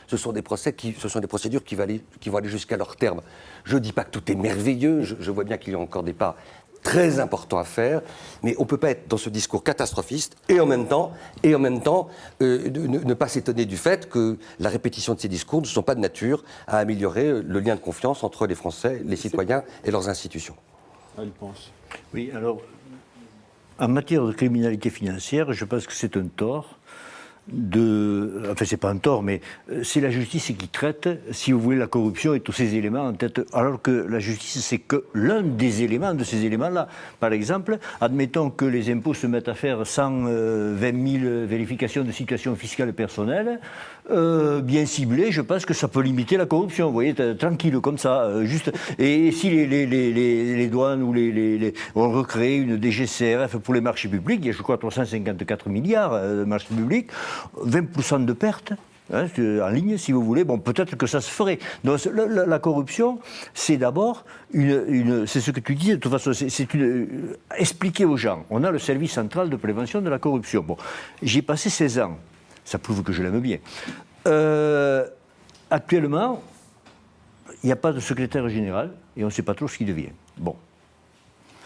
Ce sont des procédures qui vont aller jusqu'à leur terme. Je ne dis pas que tout est merveilleux, je vois bien qu'il y a encore des pas très importants à faire, mais on ne peut pas être dans ce discours catastrophiste et en même temps ne pas s'étonner du fait que la répétition de ces discours ne sont pas de nature à améliorer le lien de confiance entre les Français, les citoyens et leurs institutions. Elle pense. Oui, alors, en matière de criminalité financière, je pense que c'est un tort. Enfin, c'est pas un tort, mais c'est la justice qui traite, si vous voulez, la corruption et tous ces éléments en tête, alors que la justice, c'est que l'un des éléments de ces éléments-là. Par exemple, admettons que les impôts se mettent à faire 120 000 vérifications de situation fiscale personnelle, bien ciblées, je pense que ça peut limiter la corruption, vous voyez, tranquille, comme ça, juste. Et si les douanes ou on recrée une DGCRF pour les marchés publics, il y a, je crois, 354 milliards de marchés publics, 20% de pertes, hein, en ligne, si vous voulez, bon, peut-être que ça se ferait. Donc, la corruption, c'est d'abord c'est ce que tu dis, de toute façon, expliquer aux gens. On a le service central de prévention de la corruption. Bon, j'y ai passé 16 ans. Ça prouve que je l'aime bien. Actuellement, il n'y a pas de secrétaire général et on ne sait pas trop ce qu'il devient. Bon.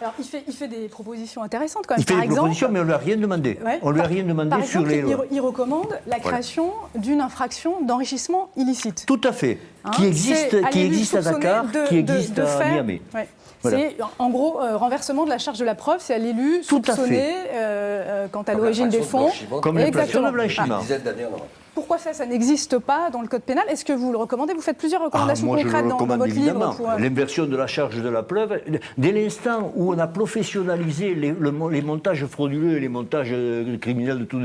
Alors, il fait des propositions intéressantes quand même. Il fait des propositions, mais on ne lui a rien demandé. Ouais, on lui a rien demandé par sur exemple, les lois. Il recommande la création d'une infraction d'enrichissement illicite. Tout à fait. qui existe c'est à l'élu à soupçonné Dakar, qui existe de à faire- Niamey. ouais. Voilà. C'est en gros renversement de la charge de la preuve, c'est à l'élu Tout à soupçonné quant à l'origine des fonds. Comme l'infraction de Exactement. blanchiment. Une dizaine d'années en Europe. Pourquoi ça n'existe pas dans le code pénal? Est-ce que vous le recommandez? Vous faites plusieurs recommandations moi, je concrètes le dans recommande votre évidemment. livre. Pour, L'inversion de la charge de la preuve, dès l'instant où on a professionnalisé les montages frauduleux et les montages criminels de tout,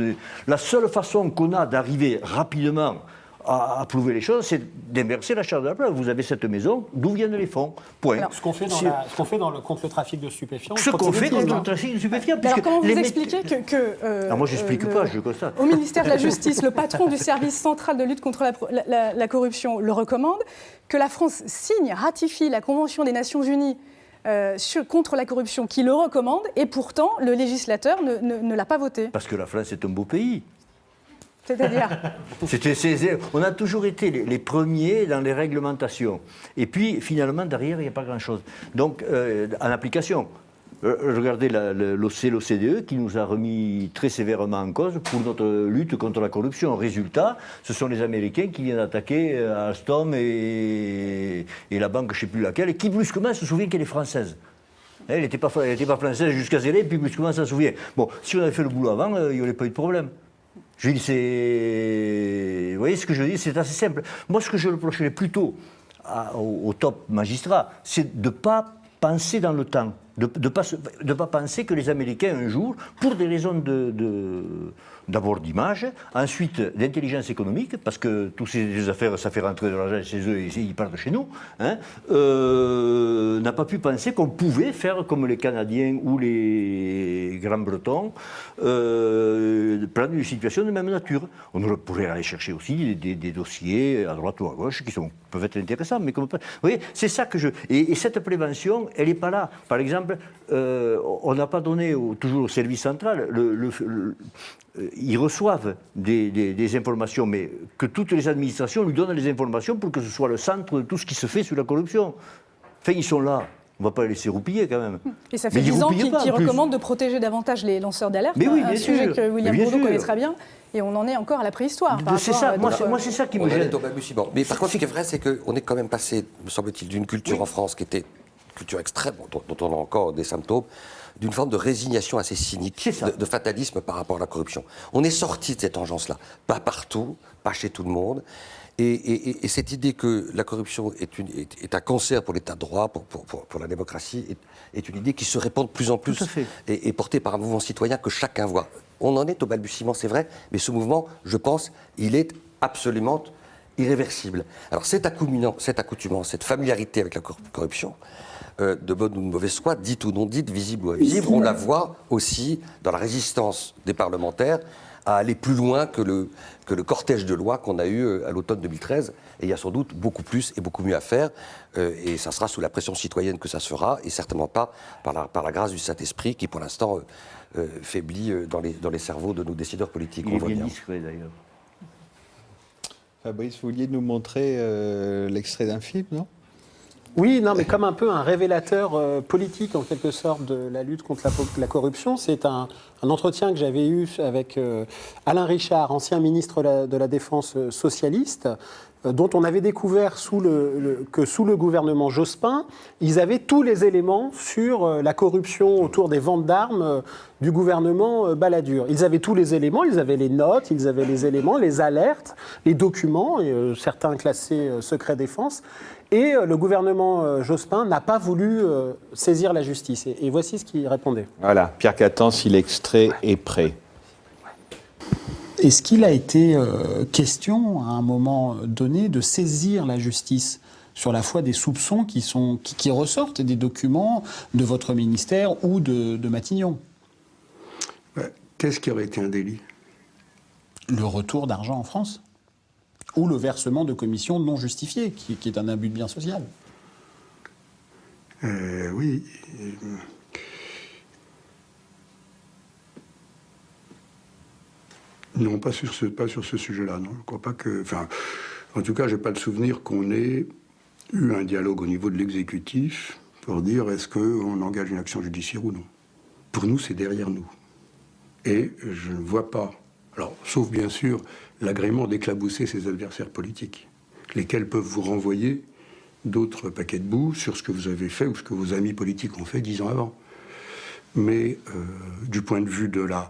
la seule façon qu'on a d'arriver rapidement à prouver les choses, c'est d'inverser la charge de la preuve. Vous avez cette maison, d'où viennent les fonds? Point. Alors, Ce qu'on fait, contre le trafic de stupéfiants. Ce qu'on fait contre le proxénétisme, trafic de stupéfiants. Mais alors puisque comment vous les expliquez que Ah, moi, j'explique pas, je constate. Au ministère de la Justice, le patron du service central de lutte contre la corruption le recommande, que la France ratifie la Convention des Nations Unies contre la corruption qui le recommande, et pourtant le législateur ne l'a pas voté. Parce que la France est un beau pays. C'est-à-dire On a toujours été les premiers dans les réglementations. Et puis, finalement, derrière, il n'y a pas grand-chose. Donc, en application, regardez l'OCDE qui nous a remis très sévèrement en cause pour notre lutte contre la corruption. Résultat, ce sont les Américains qui viennent attaquer Alstom et la banque, je ne sais plus laquelle, et qui brusquement se souvient qu'elle est française. Elle n'était pas française jusqu'à zéro, puis brusquement s'en souvient. Bon, si on avait fait le boulot avant, il n'y aurait pas eu de problème. Je dis, vous voyez ce que je dis, c'est assez simple. Moi, ce que je reprocherais plutôt au top magistrat, c'est de ne pas penser dans le temps, de ne pas penser que les Américains, un jour, pour des raisons d'abord d'image, ensuite d'intelligence économique, parce que toutes ces affaires, ça fait rentrer de l'argent chez eux et ils partent de chez nous, n'a pas pu penser qu'on pouvait faire comme les Canadiens ou les Grands-Bretons, prendre une situation de même nature. On pourrait aller chercher aussi des dossiers à droite ou à gauche qui peuvent être intéressants, mais comme... Vous voyez, c'est ça que je... Et cette prévention, elle n'est pas là. Par exemple, on n'a pas donné toujours au service central ils reçoivent des informations, mais que toutes les administrations lui donnent les informations pour que ce soit le centre de tout ce qui se fait sur la corruption. Enfin, ils sont là. On ne va pas les laisser roupiller quand même. Et ça fait 10 ans qu'ils recommandent de protéger davantage les lanceurs d'alerte, un sujet que William Bourdeau connaît très bien, et on en est encore à la préhistoire. C'est ça, moi c'est ça qui me gêne. Mais par contre, ce qui est vrai, c'est qu'on est quand même passé, me semble-t-il, d'une culture en France qui était une culture extrême, dont on a encore des symptômes, d'une forme de résignation assez cynique, de fatalisme par rapport à la corruption. On est sorti de cette tangence-là. Pas partout, pas chez tout le monde. Et cette idée que la corruption est un cancer pour l'état de droit, pour la démocratie, est une idée qui se répand de plus en plus et portée par un mouvement citoyen que chacun voit. On en est au balbutiement, c'est vrai, mais ce mouvement, je pense, il est absolument irréversible. Alors cette accoutumance, cette familiarité avec la corruption, de bonne ou de mauvaise foi, dite ou non dite, visible ou invisible, on la voit aussi dans la résistance des parlementaires à aller plus loin que le cortège de lois qu'on a eu à l'automne 2013. Et il y a sans doute beaucoup plus et beaucoup mieux à faire. Et ça sera sous la pression citoyenne que ça se fera, et certainement pas par la grâce du Saint-Esprit qui, pour l'instant, faiblit dans les cerveaux de nos décideurs politiques. Il est bien discret, d'ailleurs. Fabrice, vous vouliez nous montrer l'extrait d'un film, non ? Oui, non, mais comme un peu un révélateur politique, en quelque sorte, de la lutte contre la corruption. C'est un entretien que j'avais eu avec Alain Richard, ancien ministre de la Défense socialiste, dont on avait découvert que sous le gouvernement Jospin, ils avaient tous les éléments sur la corruption autour des ventes d'armes du gouvernement Balladur. Ils avaient tous les éléments, ils avaient les notes, ils avaient les éléments, les alertes, les documents, certains classés secret défense. Et le gouvernement Jospin n'a pas voulu saisir la justice. Et voici ce qu'il répondait. Voilà, Pierre Catan, si l'extrait est prêt. Est-ce qu'il a été question, à un moment donné, de saisir la justice sur la foi des soupçons qui ressortent des documents de votre ministère ou de Matignon? Qu'est-ce qui aurait été un délit? Le retour d'argent en France? Ou le versement de commissions non justifiées, qui est un abus de bien social? Oui. Non, pas sur ce sujet-là, non. Je crois pas que... Enfin, en tout cas, je n'ai pas le souvenir qu'on ait eu un dialogue au niveau de l'exécutif pour dire est-ce qu'on engage une action judiciaire ou non. Pour nous, c'est derrière nous. Et je ne vois pas, alors, sauf bien sûr l'agrément d'éclabousser ses adversaires politiques. lesquels peuvent vous renvoyer d'autres paquets de boue sur ce que vous avez fait ou ce que vos amis politiques ont fait 10 ans avant. Mais du point de vue de la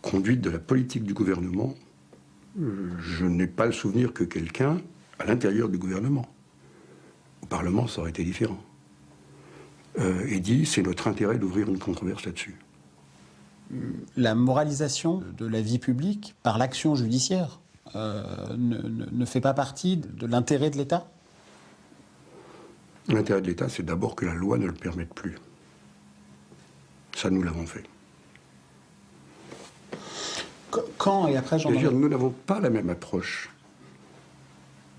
conduite de la politique du gouvernement, je n'ai pas le souvenir que quelqu'un, à l'intérieur du gouvernement, au Parlement, ça aurait été différent, ait dit c'est notre intérêt d'ouvrir une controverse là-dessus. La moralisation de la vie publique par l'action judiciaire ne fait pas partie de l'intérêt de l'État ? L'intérêt de l'État, c'est d'abord que la loi ne le permette plus. Ça, nous l'avons fait. Quand, et après, nous n'avons pas la même approche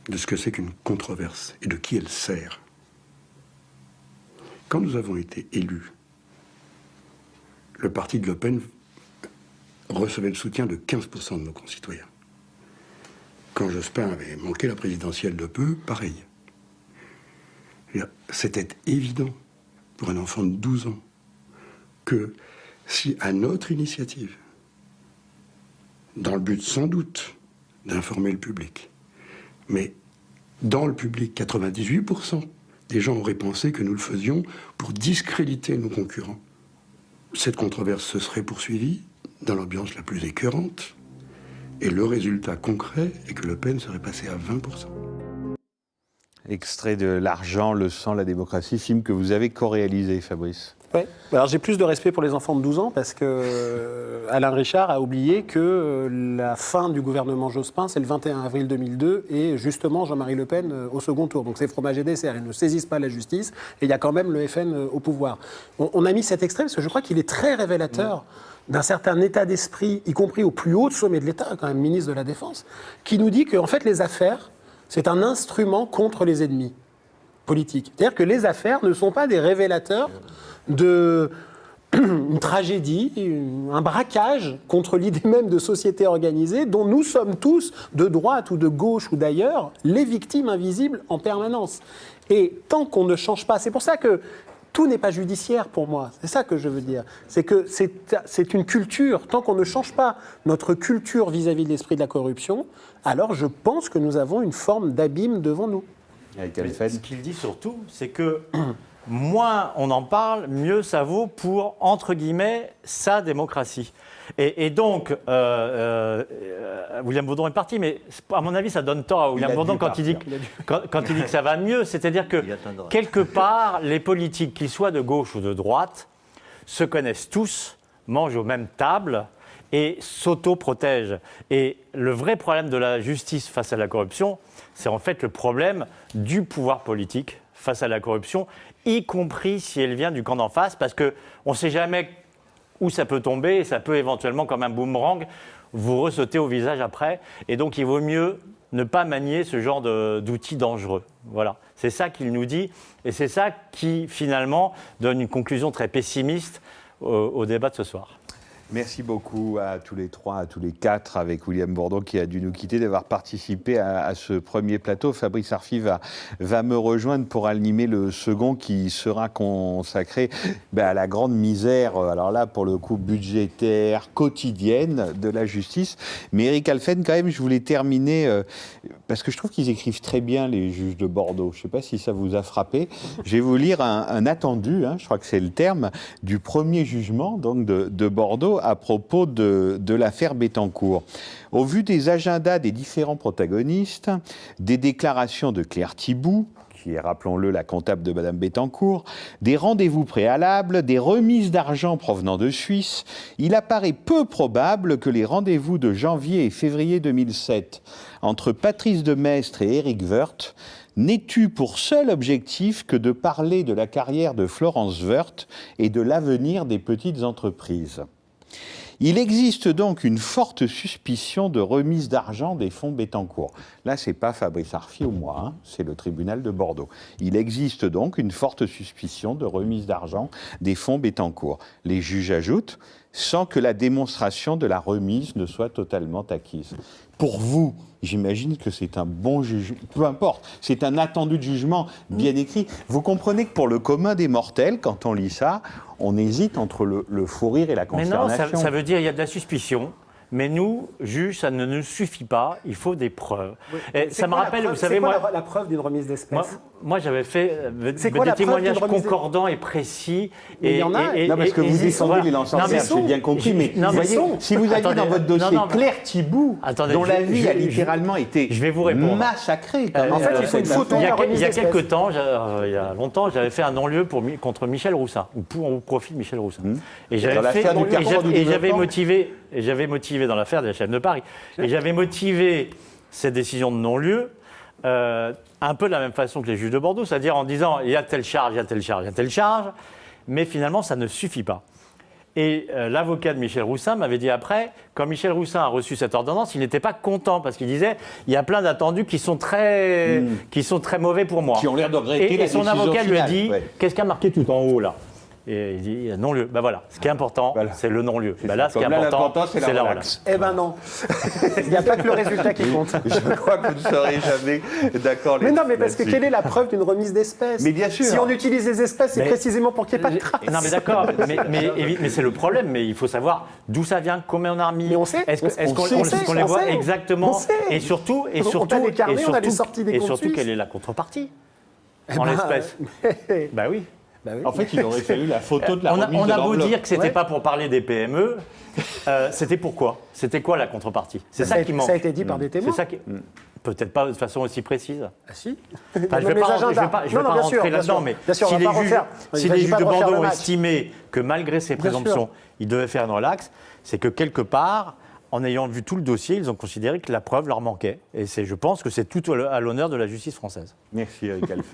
de ce que c'est qu'une controverse et de qui elle sert. Quand nous avons été élus, le parti de Le Pen recevait le soutien de 15% de nos concitoyens. Quand Jospin avait manqué la présidentielle de peu, pareil. C'était évident pour un enfant de 12 ans que si, à notre initiative, dans le but sans doute d'informer le public, mais dans le public, 98% des gens auraient pensé que nous le faisions pour discréditer nos concurrents. Cette controverse se serait poursuivie dans l'ambiance la plus écœurante, et le résultat concret est que Le Pen serait passé à 20%. Extrait de L'argent, le sang, la démocratie, film que vous avez co-réalisé, Fabrice. Oui. Alors j'ai plus de respect pour les enfants de 12 ans parce que Alain Richard a oublié que la fin du gouvernement Jospin, c'est le 21 avril 2002 et justement Jean-Marie Le Pen au second tour. Donc c'est fromage et dessert, ils ne saisissent pas la justice et il y a quand même le FN au pouvoir. On a mis cet extrait parce que je crois qu'il est très révélateur d'un certain état d'esprit, y compris au plus haut sommet de l'État, quand même ministre de la Défense, qui nous dit que en fait les affaires, c'est un instrument contre les ennemis politiques. C'est-à-dire que les affaires ne sont pas des révélateurs d'une tragédie, un braquage contre l'idée même de société organisée dont nous sommes tous, de droite ou de gauche ou d'ailleurs, les victimes invisibles en permanence. Et tant qu'on ne change pas, c'est pour ça que tout n'est pas judiciaire pour moi, c'est ça que je veux dire. C'est que c'est une culture, tant qu'on ne change pas notre culture vis-à-vis de l'esprit de la corruption, alors je pense que nous avons une forme d'abîme devant nous. Ce qu'il dit surtout, c'est que moins on en parle, mieux ça vaut pour, entre guillemets, sa démocratie. Et donc, William Baudron est parti, mais à mon avis, ça donne tort à William Baudron quand il dit que ça va mieux. C'est-à-dire que, quelque part, les politiques, qu'ils soient de gauche ou de droite, se connaissent tous, mangent aux mêmes tables et s'auto-protègent. Et le vrai problème de la justice face à la corruption, c'est en fait le problème du pouvoir politique face à la corruption, y compris si elle vient du camp d'en face, parce qu'on ne sait jamais où ça peut tomber, et ça peut éventuellement, comme un boomerang, vous ressauter au visage après. Et donc, il vaut mieux ne pas manier ce genre d'outils dangereux. Voilà, c'est ça qu'il nous dit, et c'est ça qui, finalement, donne une conclusion très pessimiste au débat de ce soir. Merci beaucoup à tous les trois, à tous les quatre, avec William Bourdon qui a dû nous quitter, d'avoir participé à ce premier plateau. Fabrice Arfi va me rejoindre pour animer le second qui sera consacré à la grande misère, alors là pour le coup budgétaire, quotidienne de la justice. Mais Eric Alphen, quand même, je voulais terminer, parce que je trouve qu'ils écrivent très bien les juges de Bordeaux. Je ne sais pas si ça vous a frappé. Je vais vous lire un attendu, je crois que c'est le terme, du premier jugement donc, de Bordeaux, à propos de l'affaire Bettencourt. Au vu des agendas des différents protagonistes, des déclarations de Claire Thibout, qui est, rappelons-le, la comptable de Madame Bettencourt, des rendez-vous préalables, des remises d'argent provenant de Suisse, il apparaît peu probable que les rendez-vous de janvier et février 2007 entre Patrice Demestre et Éric Woerth n'aient eu pour seul objectif que de parler de la carrière de Florence Woerth et de l'avenir des petites entreprises. Il existe donc une forte suspicion de remise d'argent des fonds Bettencourt. Là, ce n'est pas Fabrice Arfi ou moi, c'est le tribunal de Bordeaux. Il existe donc une forte suspicion de remise d'argent des fonds Bettencourt. Les juges ajoutent, sans que la démonstration de la remise ne soit totalement acquise. Pour vous, j'imagine que c'est un bon jugement, peu importe, c'est un attendu de jugement bien écrit. Vous comprenez que pour le commun des mortels, quand on lit ça, on hésite entre le fou rire et la consternation. Mais non, ça veut dire qu'il y a de la suspicion, Mais nous, juges, ça ne nous suffit pas. Il faut des preuves. Et C'est ça me quoi la rappelle, preuve- vous savez, c'est quoi moi, la preuve d'une remise d'espèce? moi j'avais fait C'est quoi des la preuve témoignages d'une remise concordants et précis. Mais il y en a. Non, parce que vous descendez les lanceurs Non, mais d'alerte, j'ai bien compris, mais non, vous mais voyez, si vous aviez attendez, dans votre dossier non, Claire Thibault, Attendez, dont la je- vie je- a je- littéralement été je vais vous répondre. massacrée. quand même, En fait, il faut une cette photo. Il y a, la remise il y a d'espèces. quelques temps, il y a longtemps, j'avais fait un non-lieu contre Michel Roussin, ou au profit de Michel Roussin. Et Dans l'affaire du Carrefour du j'avais Développement. motivé dans l'affaire de la chaîne de Paris, et j'avais motivé cette décision de non-lieu un peu de la même façon que les juges de Bordeaux, c'est-à-dire en disant il y a telle charge, il y a telle charge, il y a telle charge, mais finalement ça ne suffit pas. Et l'avocat de Michel Roussin m'avait dit après, quand Michel Roussin a reçu cette ordonnance, il n'était pas content parce qu'il disait il y a plein d'attendus qui sont très mauvais pour moi. Qui ont l'air de regretter Et la son décision avocat lui a finale, dit ouais. qu'est-ce qu'il y a marqué tout en haut là? Et il dit non-lieu. Ben voilà, ce qui est important, Voilà. c'est le non-lieu. Ben ça. là, ce qui est Comme là, important, l'important, c'est la la relaxe. relaxe. Eh ben non. Il n'y a pas que le résultat qui compte. Je crois que vous ne serez jamais d'accord Mais non, mais parce que là-dessus. quelle est la preuve d'une remise d'espèces? Mais bien sûr. Si on utilise les espèces, c'est Mais- précisément pour qu'il n'y ait pas de traces. Non mais d'accord, mais c'est le problème, mais il faut savoir d'où ça vient, combien on a remis. Mais on sait, Est-ce on qu'on sait, les on voit sait. exactement? On sait. Et surtout, On a les carnets, on a les sorties des et comptes surtout suisses. quelle est la contrepartie Eh en ben, l'espèce? Bah oui. bah oui. En fait, il aurait fallu la photo de la remise On de a beau l'enveloppe. dire que c'était Ouais. pas pour parler des PME, c'était pourquoi? C'était quoi la contrepartie? C'est Ça ça a- qui manque. ça a été dit par des témoins. C'est ça qui... Peut-être pas de façon aussi précise. Ah si. Enfin, je Même ne vais les pas agendas. je vais Non, pas bien rentrer sûr, bien là-dedans, sûr. mais Bien sûr, on si va les pas juges, refaire. Il si s'agit les pas juges de de refaire le Bordeaux ont match. estimé que malgré ces Bien sûr. présomptions, ils devaient faire une relaxe, c'est que quelque part, en ayant vu tout le dossier, ils ont considéré que la preuve leur manquait. Et je pense que c'est tout à l'honneur de la justice française. Merci Eric Alphen.